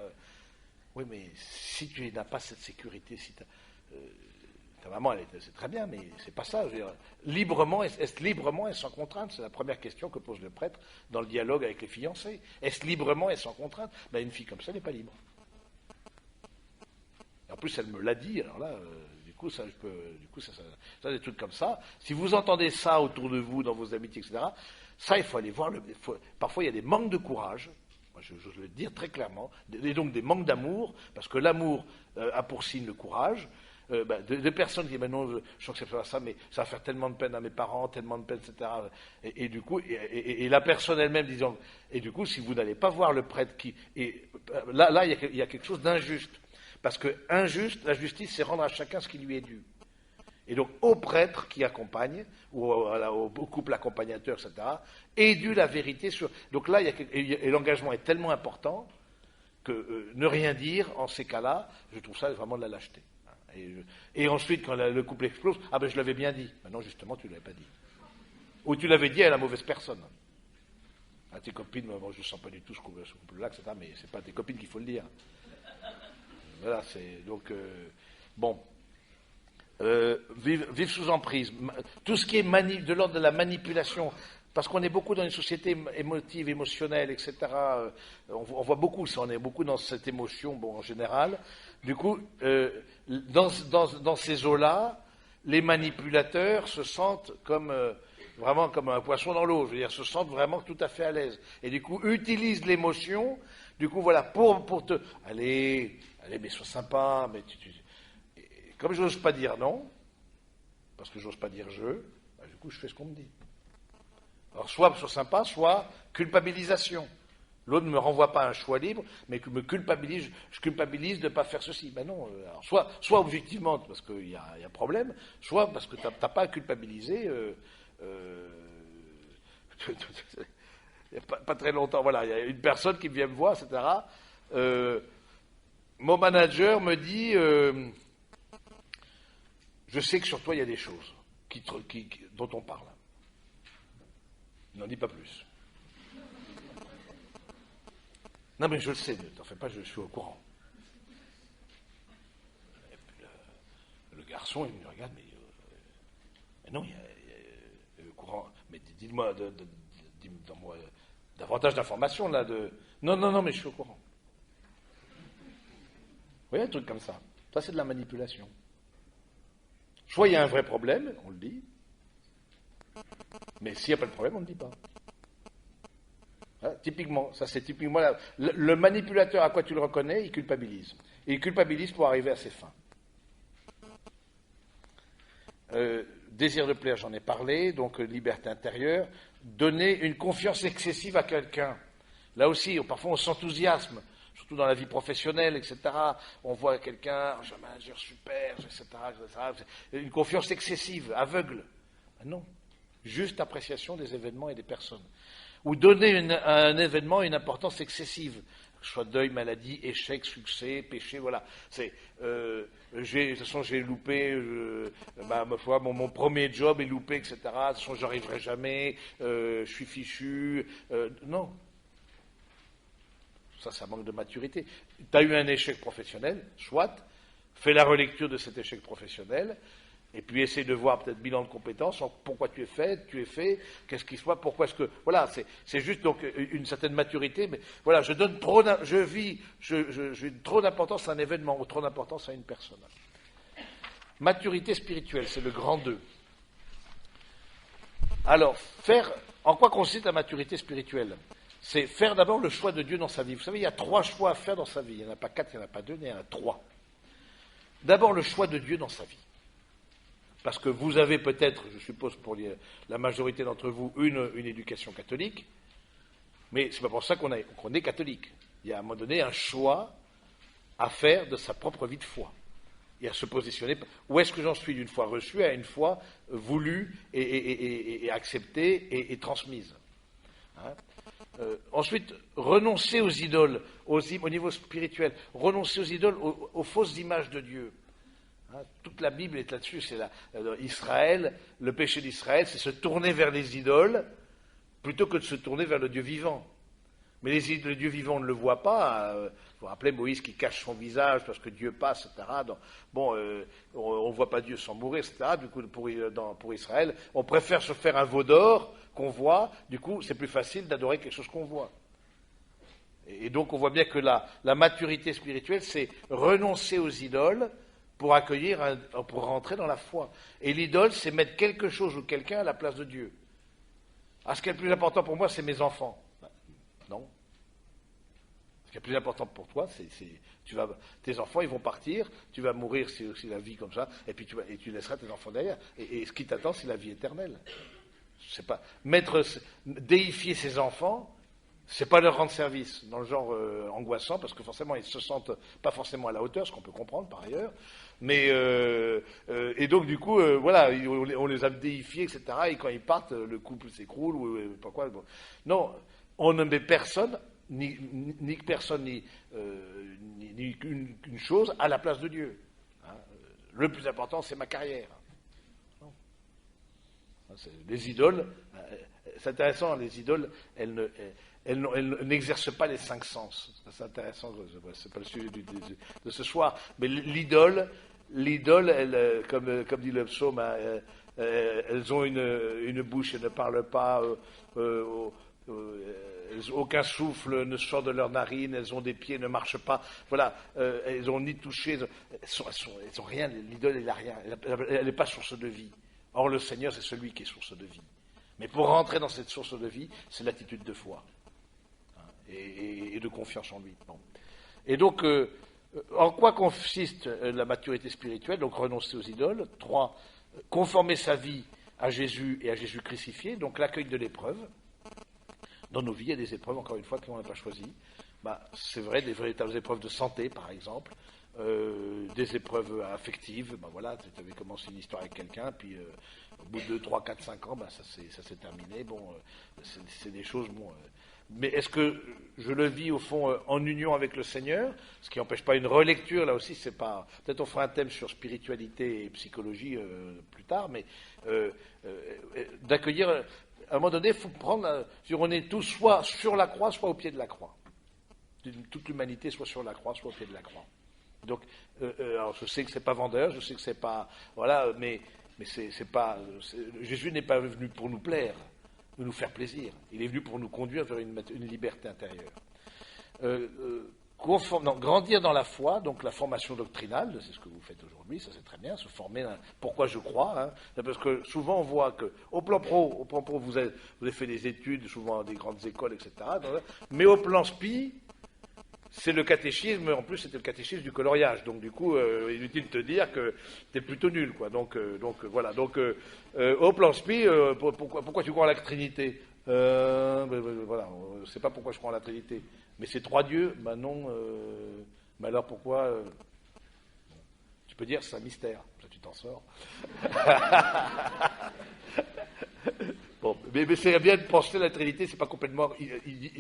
oui, mais si tu n'as pas cette sécurité, si ta maman, c'est très bien, mais c'est pas ça. Je veux dire, librement, est-ce librement et sans contrainte? C'est la première question que pose le prêtre dans le dialogue avec les fiancés. Est-ce librement et sans contrainte? Ben, une fille comme ça n'est pas libre. Et en plus, elle me l'a dit, alors là... ça, des trucs comme ça. Si vous entendez ça autour de vous, dans vos amitiés, etc., ça, il faut aller voir. Parfois, il y a des manques de courage. Moi, je veux le dire très clairement. Et donc, des manques d'amour, parce que l'amour a pour signe le courage. De personnes qui disent, mais non, je sens que c'est pas ça, mais ça va faire tellement de peine à mes parents, tellement de peine, etc. Et du coup, et la personne elle-même disant, et du coup, si vous n'allez pas voir le prêtre là, il y a quelque chose d'injuste. Parce que injuste, la justice, c'est rendre à chacun ce qui lui est dû. Et donc, au prêtre qui accompagne, ou au couple accompagnateur, etc., est due la vérité sur... Donc là, et l'engagement est tellement important que ne rien dire en ces cas-là, je trouve ça vraiment de la lâcheté. Et ensuite, quand le couple explose, ah ben je l'avais bien dit. Ben non, justement, tu ne l'avais pas dit. Ou tu l'avais dit à la mauvaise personne. À tes copines, bon, je ne sens pas du tout ce couple-là, etc., mais ce n'est pas à tes copines qu'il faut le dire. Voilà, c'est donc bon. Vivre sous emprise. Tout ce qui est de l'ordre de la manipulation, parce qu'on est beaucoup dans une société émotive, émotionnelle, etc. On voit beaucoup ça, on est beaucoup dans cette émotion, bon, en général. Du coup, dans ces eaux-là, les manipulateurs se sentent vraiment comme un poisson dans l'eau. Je veux dire, se sentent vraiment tout à fait à l'aise. Et du coup, utilisent l'émotion. Du coup, voilà, pour te... Allez, mais sois sympa, mais Comme je n'ose pas dire non, parce que j'ose pas dire du coup je fais ce qu'on me dit. Alors soit sympa, soit culpabilisation. L'autre ne me renvoie pas à un choix libre, mais je culpabilise de ne pas faire ceci. Ben non, alors soit objectivement, parce qu'il y a problème, soit parce que tu n'as pas à culpabiliser. Il n'y a pas très longtemps, voilà, il y a une personne qui vient me voir, etc. Mon manager me dit, je sais que sur toi il y a des choses dont on parle. Il n'en dit pas plus. Non mais je le sais, ne t'en fais pas, je suis au courant. Et puis, le garçon, il me regarde, mais non, il y a au courant. Mais dis-moi, dis-moi davantage d'informations là. Non, mais je suis au courant. Vous voyez un truc comme ça. Ça, c'est de la manipulation. Soit il y a un vrai problème, on le dit, mais s'il n'y a pas de problème, on ne le dit pas. Hein, typiquement, ça c'est typiquement le manipulateur, à quoi tu le reconnais, il culpabilise. Et il culpabilise pour arriver à ses fins. Désir de plaire, j'en ai parlé, donc liberté intérieure. Donner une confiance excessive à quelqu'un. Là aussi, parfois on s'enthousiasme, surtout dans la vie professionnelle, etc. On voit quelqu'un, j'ai un manager super, etc. Une confiance excessive, aveugle. Non, juste appréciation des événements et des personnes. Ou donner à un événement une importance excessive, soit deuil, maladie, échec, succès, péché, voilà. De toute façon, j'ai loupé, mon premier job est loupé, etc. De toute façon, j'y arriverai jamais, je suis fichu. Non. Ça manque de maturité. Tu as eu un échec professionnel, soit, fais la relecture de cet échec professionnel, et puis essaie de voir peut-être bilan de compétences, pourquoi tu es fait, qu'est-ce qui soit, pourquoi est-ce que... Voilà, c'est juste donc une certaine maturité, mais voilà, je donne trop d'importance à un événement, ou trop d'importance à une personne. Maturité spirituelle, c'est le grand 2. Alors, en quoi consiste la maturité spirituelle ? C'est faire d'abord le choix de Dieu dans sa vie. Vous savez, il y a 3 choix à faire dans sa vie. Il n'y en a pas 4, il n'y en a pas 2, il y en a 3. D'abord, le choix de Dieu dans sa vie. Parce que vous avez peut-être, je suppose pour la majorité d'entre vous, une éducation catholique, mais c'est pas pour ça qu'on est catholique. Il y a à un moment donné un choix à faire de sa propre vie de foi. Et à se positionner. Où est-ce que j'en suis d'une foi reçue à une foi voulue et acceptée et transmise. Hein? Ensuite, renoncer aux idoles, au niveau spirituel, renoncer aux idoles, aux fausses images de Dieu. Hein, toute la Bible est là-dessus. C'est Israël, le péché d'Israël, c'est se tourner vers les idoles plutôt que de se tourner vers le Dieu vivant. Mais le Dieu vivant, on ne le voit pas. Vous vous rappelez Moïse qui cache son visage parce que Dieu passe, etc. On ne voit pas Dieu sans mourir, etc. Du coup, pour Israël, on préfère se faire un veau d'or qu'on voit. Du coup, c'est plus facile d'adorer quelque chose qu'on voit. Et donc, on voit bien que la maturité spirituelle, c'est renoncer aux idoles pour pour rentrer dans la foi. Et l'idole, c'est mettre quelque chose ou quelqu'un à la place de Dieu. Ce qui est le plus important pour moi, c'est mes enfants. Non. Ce qui est le plus important pour toi, tes enfants, ils vont partir, tu vas mourir si la vie comme ça, et puis tu laisseras tes enfants derrière. Et ce qui t'attend, c'est la vie éternelle. C'est pas déifier ses enfants, c'est pas leur rendre service, dans le genre angoissant, parce que forcément ils se sentent pas forcément à la hauteur, ce qu'on peut comprendre par ailleurs. Mais et donc du coup, voilà, on les a déifiés, etc. Et quand ils partent, le couple s'écroule ou pas quoi. Bon. Non, on ne met personne, ni une chose à la place de Dieu. Hein. Le plus important, c'est ma carrière. Non. Les idoles, c'est intéressant, les idoles, elles n'exercent pas les 5 sens. C'est intéressant, c'est pas le sujet de ce soir. Mais l'idole, comme dit le psaume, elles ont une bouche et ne parlent pas, aucun souffle ne sort de leurs narines, elles ont des pieds, ne marchent pas. Voilà, elles ont ni touché, elles ont rien. L'idole, elle n'a rien. Elle n'est pas source de vie. Or, le Seigneur, c'est celui qui est source de vie. Mais pour rentrer dans cette source de vie, c'est l'attitude de foi et de confiance en lui. Bon. Et donc, En quoi consiste la maturité spirituelle? Donc renoncer aux idoles. 3, conformer sa vie à Jésus et à Jésus crucifié, donc l'accueil de l'épreuve. Dans nos vies, il y a des épreuves, encore une fois, qu'on n'a pas choisies. C'est vrai, des véritables épreuves de santé, par exemple, des épreuves affectives. Voilà, tu avais commencé une histoire avec quelqu'un, puis au bout de 2, 3, 4, 5 ans, ça s'est terminé. C'est des choses, mais est-ce que je le vis, au fond, en union avec le Seigneur? Ce qui n'empêche pas une relecture, là aussi, c'est pas... Peut-être on fera un thème sur spiritualité et psychologie plus tard, mais d'accueillir... À un moment donné, il faut prendre... on est tous soit sur la croix, soit au pied de la croix. Toute l'humanité soit sur la croix, soit au pied de la croix. Donc, alors je sais que c'est pas vendeur, je sais que c'est pas... Voilà, mais c'est pas... Jésus n'est pas venu pour nous plaire, de nous faire plaisir. Il est venu pour nous conduire vers une liberté intérieure. Grandir dans la foi, donc la formation doctrinale, c'est ce que vous faites aujourd'hui, ça c'est très bien, se former, pourquoi je crois, parce que souvent on voit que au plan pro, vous avez fait des études, souvent à des grandes écoles, etc., mais au plan spi, c'est le catéchisme, en plus c'était le catéchisme du coloriage, donc du coup, inutile de te dire que t'es plutôt nul, quoi. Donc voilà, au plan spi, pourquoi tu crois à la Trinité? Voilà, on ne sait pas pourquoi je crois en la Trinité. Mais c'est 3 dieux? Non. Mais alors pourquoi Tu peux dire c'est un mystère, ça tu t'en sors. Bon, mais c'est bien de penser la Trinité, c'est pas complètement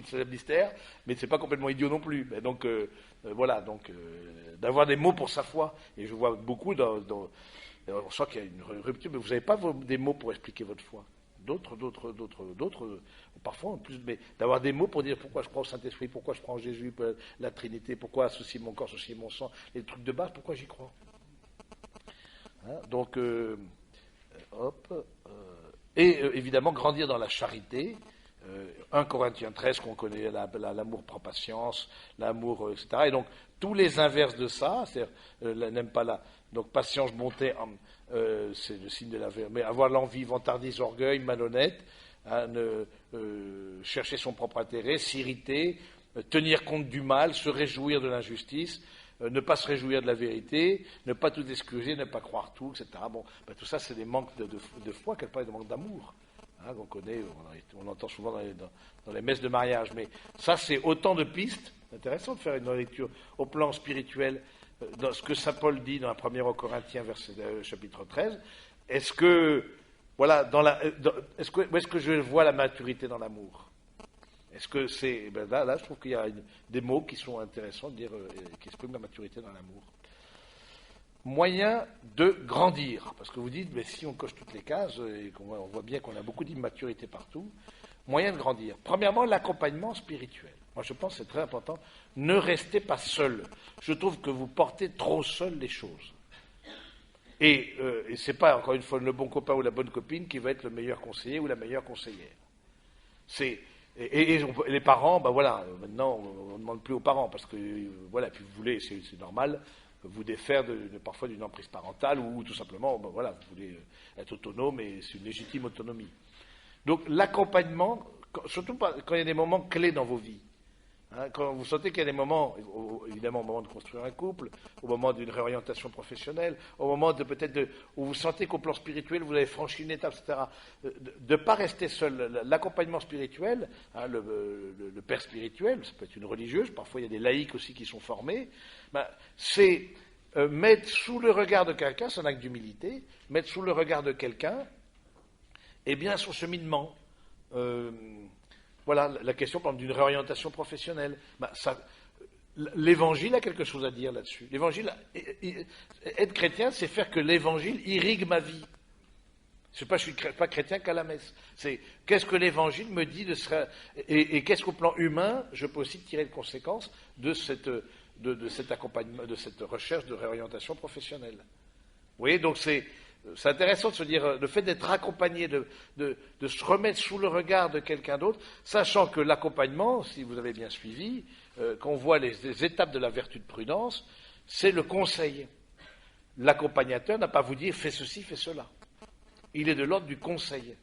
c'est un mystère, mais c'est pas complètement idiot non plus. Mais donc voilà, d'avoir des mots pour sa foi. Et je vois beaucoup on sent qu'il y a une rupture, mais vous n'avez pas des mots pour expliquer votre foi. D'autres, parfois en plus, mais d'avoir des mots pour dire pourquoi je crois au Saint-Esprit, pourquoi je crois en Jésus, la Trinité, pourquoi associer mon corps, associer mon sang, les trucs de base, pourquoi j'y crois. Évidemment, grandir dans la charité. 1 Corinthiens 13, qu'on connaît, l'amour prend patience, l'amour, etc. Et donc, tous les inverses de ça, c'est-à-dire, n'aime pas donc patience, bonté, c'est le signe de la vérité, mais avoir l'envie, vantardise, orgueil, malhonnête, chercher son propre intérêt, s'irriter, tenir compte du mal, se réjouir de l'injustice, ne pas se réjouir de la vérité, ne pas tout excuser, ne pas croire tout, etc. Tout ça, c'est des manques de foi, quelque part, des manques d'amour. Qu'on connaît, on entend souvent dans les messes de mariage. Mais ça, c'est autant de pistes. C'est intéressant de faire une lecture au plan spirituel, dans ce que saint Paul dit dans la première Corinthiens, chapitre 13. Est-ce que, voilà, où est-ce que je vois la maturité dans l'amour? Est-ce que c'est... là, je trouve qu'il y a des mots qui sont intéressants de dire, qui expriment la maturité dans l'amour. Moyen de grandir, parce que vous dites, mais si on coche toutes les cases, et on voit bien qu'on a beaucoup d'immaturité partout, moyen de grandir. Premièrement, l'accompagnement spirituel. Moi, je pense que c'est très important. Ne restez pas seul. Je trouve que vous portez trop seul les choses. Et ce n'est pas, encore une fois, le bon copain ou la bonne copine qui va être le meilleur conseiller ou la meilleure conseillère. Et les parents, voilà, maintenant, on ne demande plus aux parents, parce que, voilà, puis vous voulez, c'est normal, vous défaire parfois d'une emprise parentale, ou tout simplement, voilà, vous voulez être autonome, et c'est une légitime autonomie. Donc l'accompagnement, surtout quand il y a des moments clés dans vos vies, quand vous sentez qu'il y a des moments, évidemment au moment de construire un couple, au moment d'une réorientation professionnelle, au moment où vous sentez qu'au plan spirituel vous avez franchi une étape, etc., de ne pas rester seul. L'accompagnement spirituel, le père spirituel, ça peut être une religieuse, parfois il y a des laïcs aussi qui sont formés, c'est mettre sous le regard de quelqu'un, c'est un acte d'humilité, mettre sous le regard de quelqu'un, son cheminement. Voilà la question, par exemple, d'une réorientation professionnelle. L'évangile a quelque chose à dire là-dessus. L'évangile, être chrétien, c'est faire que l'évangile irrigue ma vie. Je ne suis pas chrétien qu'à la messe. C'est qu'est-ce que l'évangile me dit et qu'est-ce qu'au plan humain, je peux aussi tirer de conséquences de cet accompagnement, de cette recherche de réorientation professionnelle. Vous voyez, donc c'est intéressant de se dire, le fait d'être accompagné, de se remettre sous le regard de quelqu'un d'autre, sachant que l'accompagnement, si vous avez bien suivi, quand on voit les étapes de la vertu de prudence, c'est le conseil. L'accompagnateur n'a pas à vous dire fais ceci, fais cela. Il est de l'ordre du conseil.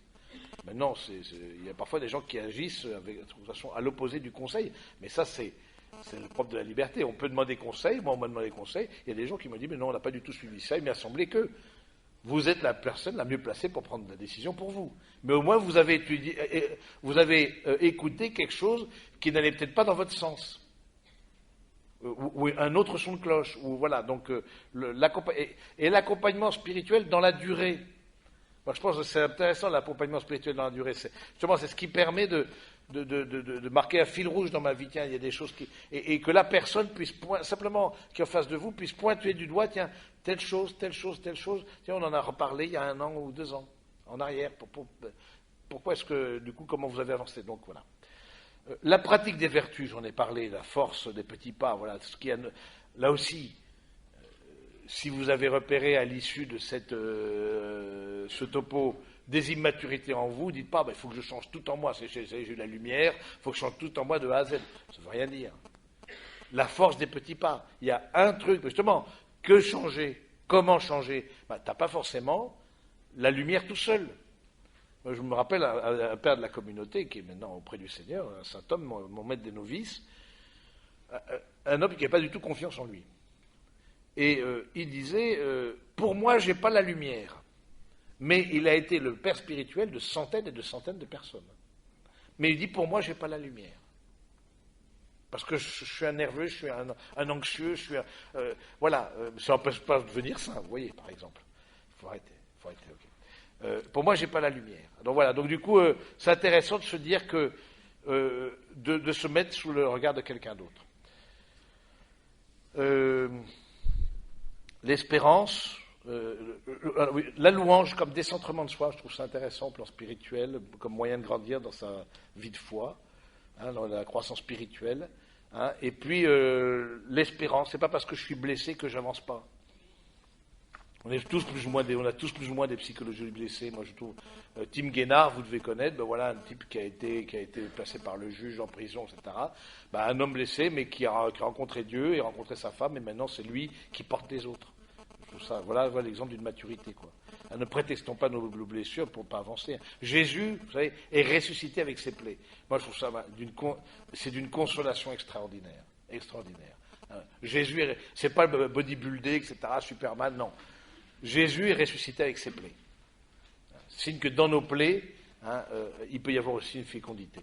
Maintenant, il y a parfois des gens qui agissent de façon à l'opposé du conseil, mais ça c'est C'est le propre de la liberté. On peut demander conseil, moi on m'a demandé conseil, il y a des gens qui m'ont dit, mais non, on n'a pas du tout suivi ça, il m'est semblé que vous êtes la personne la mieux placée pour prendre la décision pour vous. Mais au moins vous avez écouté quelque chose qui n'allait peut-être pas dans votre sens. Ou un autre son de cloche. Ou voilà, donc l'accompagnement spirituel dans la durée. Moi, je pense que c'est intéressant l'accompagnement spirituel dans la durée. Justement, c'est ce qui permet de marquer un fil rouge dans ma vie. Tiens, il y a des choses qui... Et que la personne puisse, simplement, qui est en face de vous, puisse pointer du doigt, tiens, telle chose, telle chose, telle chose. Tiens, on en a reparlé il y a 1 an ou 2 ans, en arrière. Pourquoi est-ce que, du coup, comment vous avez avancé? Donc, voilà. La pratique des vertus, j'en ai parlé, la force des petits pas, voilà. Là aussi, si vous avez repéré à l'issue de ce topo des immaturités en vous, dites pas, il faut que je change tout en moi, j'ai eu la lumière, il faut que je change tout en moi de A à Z. Ça ne veut rien dire. La force des petits pas. Il y a un truc, justement, que changer, comment changer? Tu n'as pas forcément la lumière tout seul. Moi, je me rappelle un père de la communauté, qui est maintenant auprès du Seigneur, un saint homme, mon maître des novices, un homme qui n'avait pas du tout confiance en lui. Et il disait, pour moi, je n'ai pas la lumière. Mais il a été le père spirituel de centaines et de centaines de personnes. Mais il dit, pour moi, je n'ai pas la lumière. Parce que je suis un nerveux, je suis un anxieux, je suis voilà, ça n'empêche pas de devenir saint, vous voyez, par exemple. Il faut arrêter, ok. Pour moi, je n'ai pas la lumière. Donc voilà, donc du coup, c'est intéressant de se dire que, de se mettre sous le regard de quelqu'un d'autre. L'espérance, la louange comme décentrement de soi, je trouve ça intéressant au plan spirituel, comme moyen de grandir dans sa vie de foi, dans la croissance spirituelle. Et puis l'espérance, c'est pas parce que je suis blessé que j'avance pas. On a tous plus ou moins des psychologies blessées. Moi, je trouve Tim Guénard, vous devez connaître, voilà un type qui a été placé par le juge en prison, etc. Un homme blessé, mais qui a rencontré Dieu et rencontré sa femme, et maintenant c'est lui qui porte les autres. Ça, voilà l'exemple d'une maturité, quoi. Ne prétextons pas nos blessures pour ne pas avancer. Jésus, vous savez, est ressuscité avec ses plaies. Moi, je trouve ça c'est d'une consolation extraordinaire. Jésus, c'est pas le bodybuildé, etc., Superman, non. Jésus est ressuscité avec ses plaies. Signe que dans nos plaies, il peut y avoir aussi une fécondité.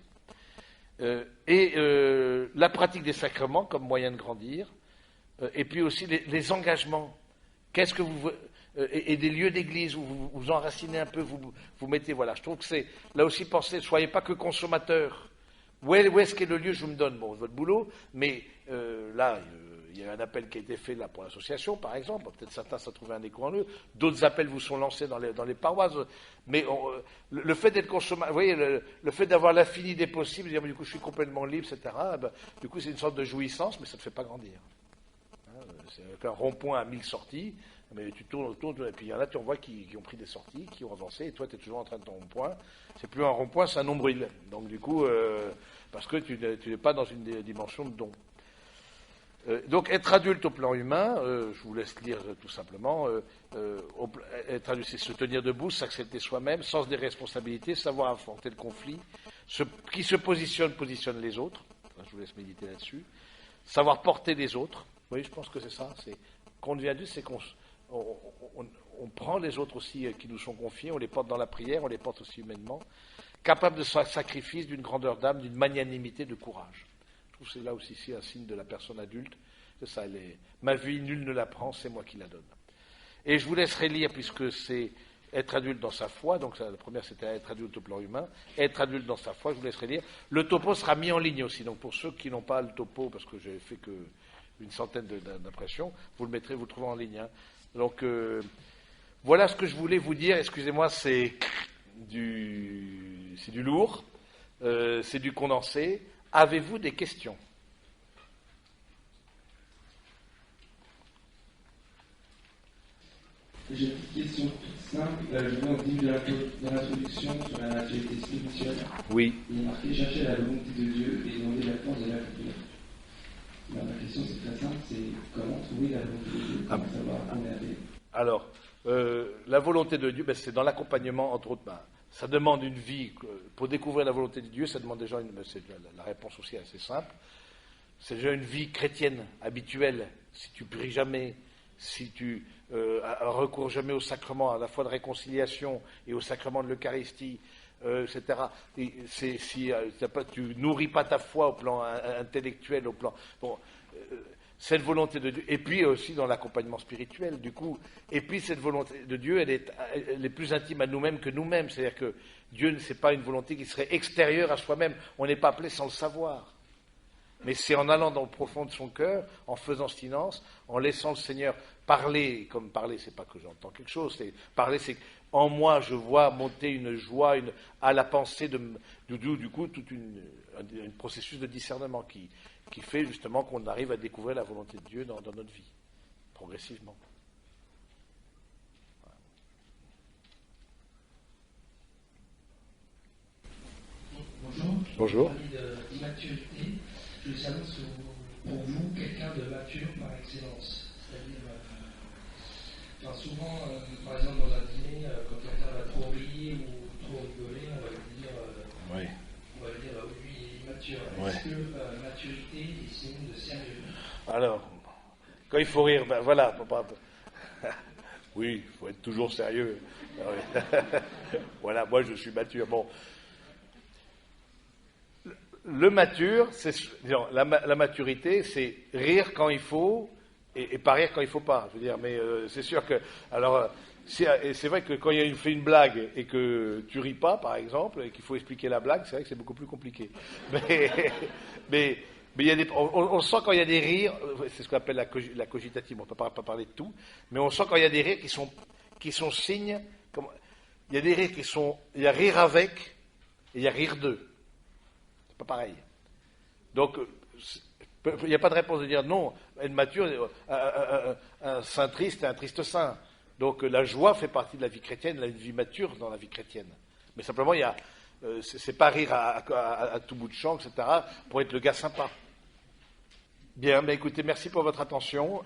La pratique des sacrements comme moyen de grandir, et puis aussi les engagements. Qu'est-ce que vous... Et des lieux d'église où vous vous enracinez un peu, vous mettez... Voilà, je trouve que c'est... Là aussi, pensez, ne soyez pas que consommateurs. Où est-ce qu'est le lieu je me donne? Bon, votre boulot, mais là, il y a un appel qui a été fait là pour l'association, par exemple. Peut-être certains, ça trouvé un écho en eux. D'autres appels vous sont lancés dans les paroisses. Mais le fait d'être consommateur... Vous voyez, le fait d'avoir l'infini des possibles, dire, du coup, je suis complètement libre, etc., du coup, c'est une sorte de jouissance, mais ça ne te fait pas grandir. C'est un rond-point à 1000 sorties, mais tu tournes autour, et puis il y en a, tu en vois qui ont pris des sorties, qui ont avancé, et toi, tu es toujours en train de ton rond-point. C'est plus un rond-point, c'est un nombril. Donc, du coup, parce que tu n'es pas dans une dimension de don. Donc, être adulte au plan humain, je vous laisse lire tout simplement, être adulte, c'est se tenir debout, s'accepter soi-même, sens des responsabilités, savoir affronter le conflit, qui se positionne les autres. Je vous laisse méditer là-dessus. Savoir porter les autres. Oui, je pense que c'est ça. Quand on devient adulte, c'est qu'on prend les autres aussi qui nous sont confiés, on les porte dans la prière, on les porte aussi humainement, capable de sacrifice, d'une grandeur d'âme, d'une magnanimité, de courage. Je trouve que c'est là aussi un signe de la personne adulte. C'est ça, ma vie, nul ne la prend, c'est moi qui la donne. Et je vous laisserai lire, puisque c'est être adulte dans sa foi, donc la première c'était être adulte au plan humain, être adulte dans sa foi, je vous laisserai lire. Le topo sera mis en ligne aussi, donc pour ceux qui n'ont pas le topo, parce que j'ai fait que une centaine d'impressions, vous le trouvez en ligne. Donc, voilà ce que je voulais vous dire. Excusez-moi, c'est du lourd, c'est du condensé. Avez-vous des questions? J'ai une petite question toute simple. Je vous ai dit dans l'introduction sur la maturité spirituelle. Oui. Il est marqué chercher la volonté de Dieu et demander la force de l'accomplir. Ma question, c'est très simple, c'est comment trouver la volonté de Dieu, comment savoir où aller. Alors, la volonté de Dieu, c'est dans l'accompagnement, entre autres. Ça demande une vie. Pour découvrir la volonté de Dieu, ça demande déjà la réponse aussi assez simple. c'est déjà une vie chrétienne habituelle. Si tu pries jamais, si tu recours jamais au sacrement, à la fois de réconciliation et au sacrement de l'Eucharistie, etc. Et si tu nourris pas ta foi au plan intellectuel, au plan... Bon, cette volonté de Dieu, et puis aussi dans l'accompagnement spirituel, du coup, et puis cette volonté de Dieu, elle est plus intime à nous-mêmes que nous-mêmes. C'est-à-dire que Dieu, ce n'est pas une volonté qui serait extérieure à soi-même. On n'est pas appelé sans le savoir. Mais c'est en allant dans le profond de son cœur, en faisant silence, en laissant le Seigneur parler. Comme parler, c'est pas que j'entends quelque chose. Parler, c'est en moi, je vois monter une joie à la pensée du coup, tout un processus de discernement qui fait justement qu'on arrive à découvrir la volonté de Dieu dans notre vie, progressivement. Bonjour. Bonjour. On parle d'immaturité. Je veux savoir si pour vous, quelqu'un de mature par excellence. C'est-à-dire, souvent, par exemple, dans un dîner, quand quelqu'un va trop rire ou trop rigoler, on va lui dire, Oui. Oui, il est immature. Ouais. Est-ce que maturité est signe de sérieux? Alors, quand il faut rire, ben voilà. Oui, il faut être toujours sérieux. Voilà, moi je suis mature. Bon. Le mature, disons, la maturité, c'est rire quand il faut et pas rire quand il ne faut pas. Je veux dire, mais c'est sûr que... Alors, c'est vrai que quand il y a fait une blague et que tu ris pas, par exemple, et qu'il faut expliquer la blague, c'est vrai que c'est beaucoup plus compliqué. Mais il y a on sent quand il y a des rires, c'est ce qu'on appelle la cogitative, on ne peut pas parler de tout, mais on sent quand il y a des rires qui sont signes... il y a des rires qui sont... Il y a rire avec et il y a rire d'eux. C'est pas pareil. Donc, il n'y a pas de réponse de dire non, être mature, un saint triste et un triste saint. Donc la joie fait partie de la vie chrétienne, la vie mature dans la vie chrétienne. Mais simplement, c'est pas rire à tout bout de champ, etc., pour être le gars sympa. Bien, écoutez, merci pour votre attention.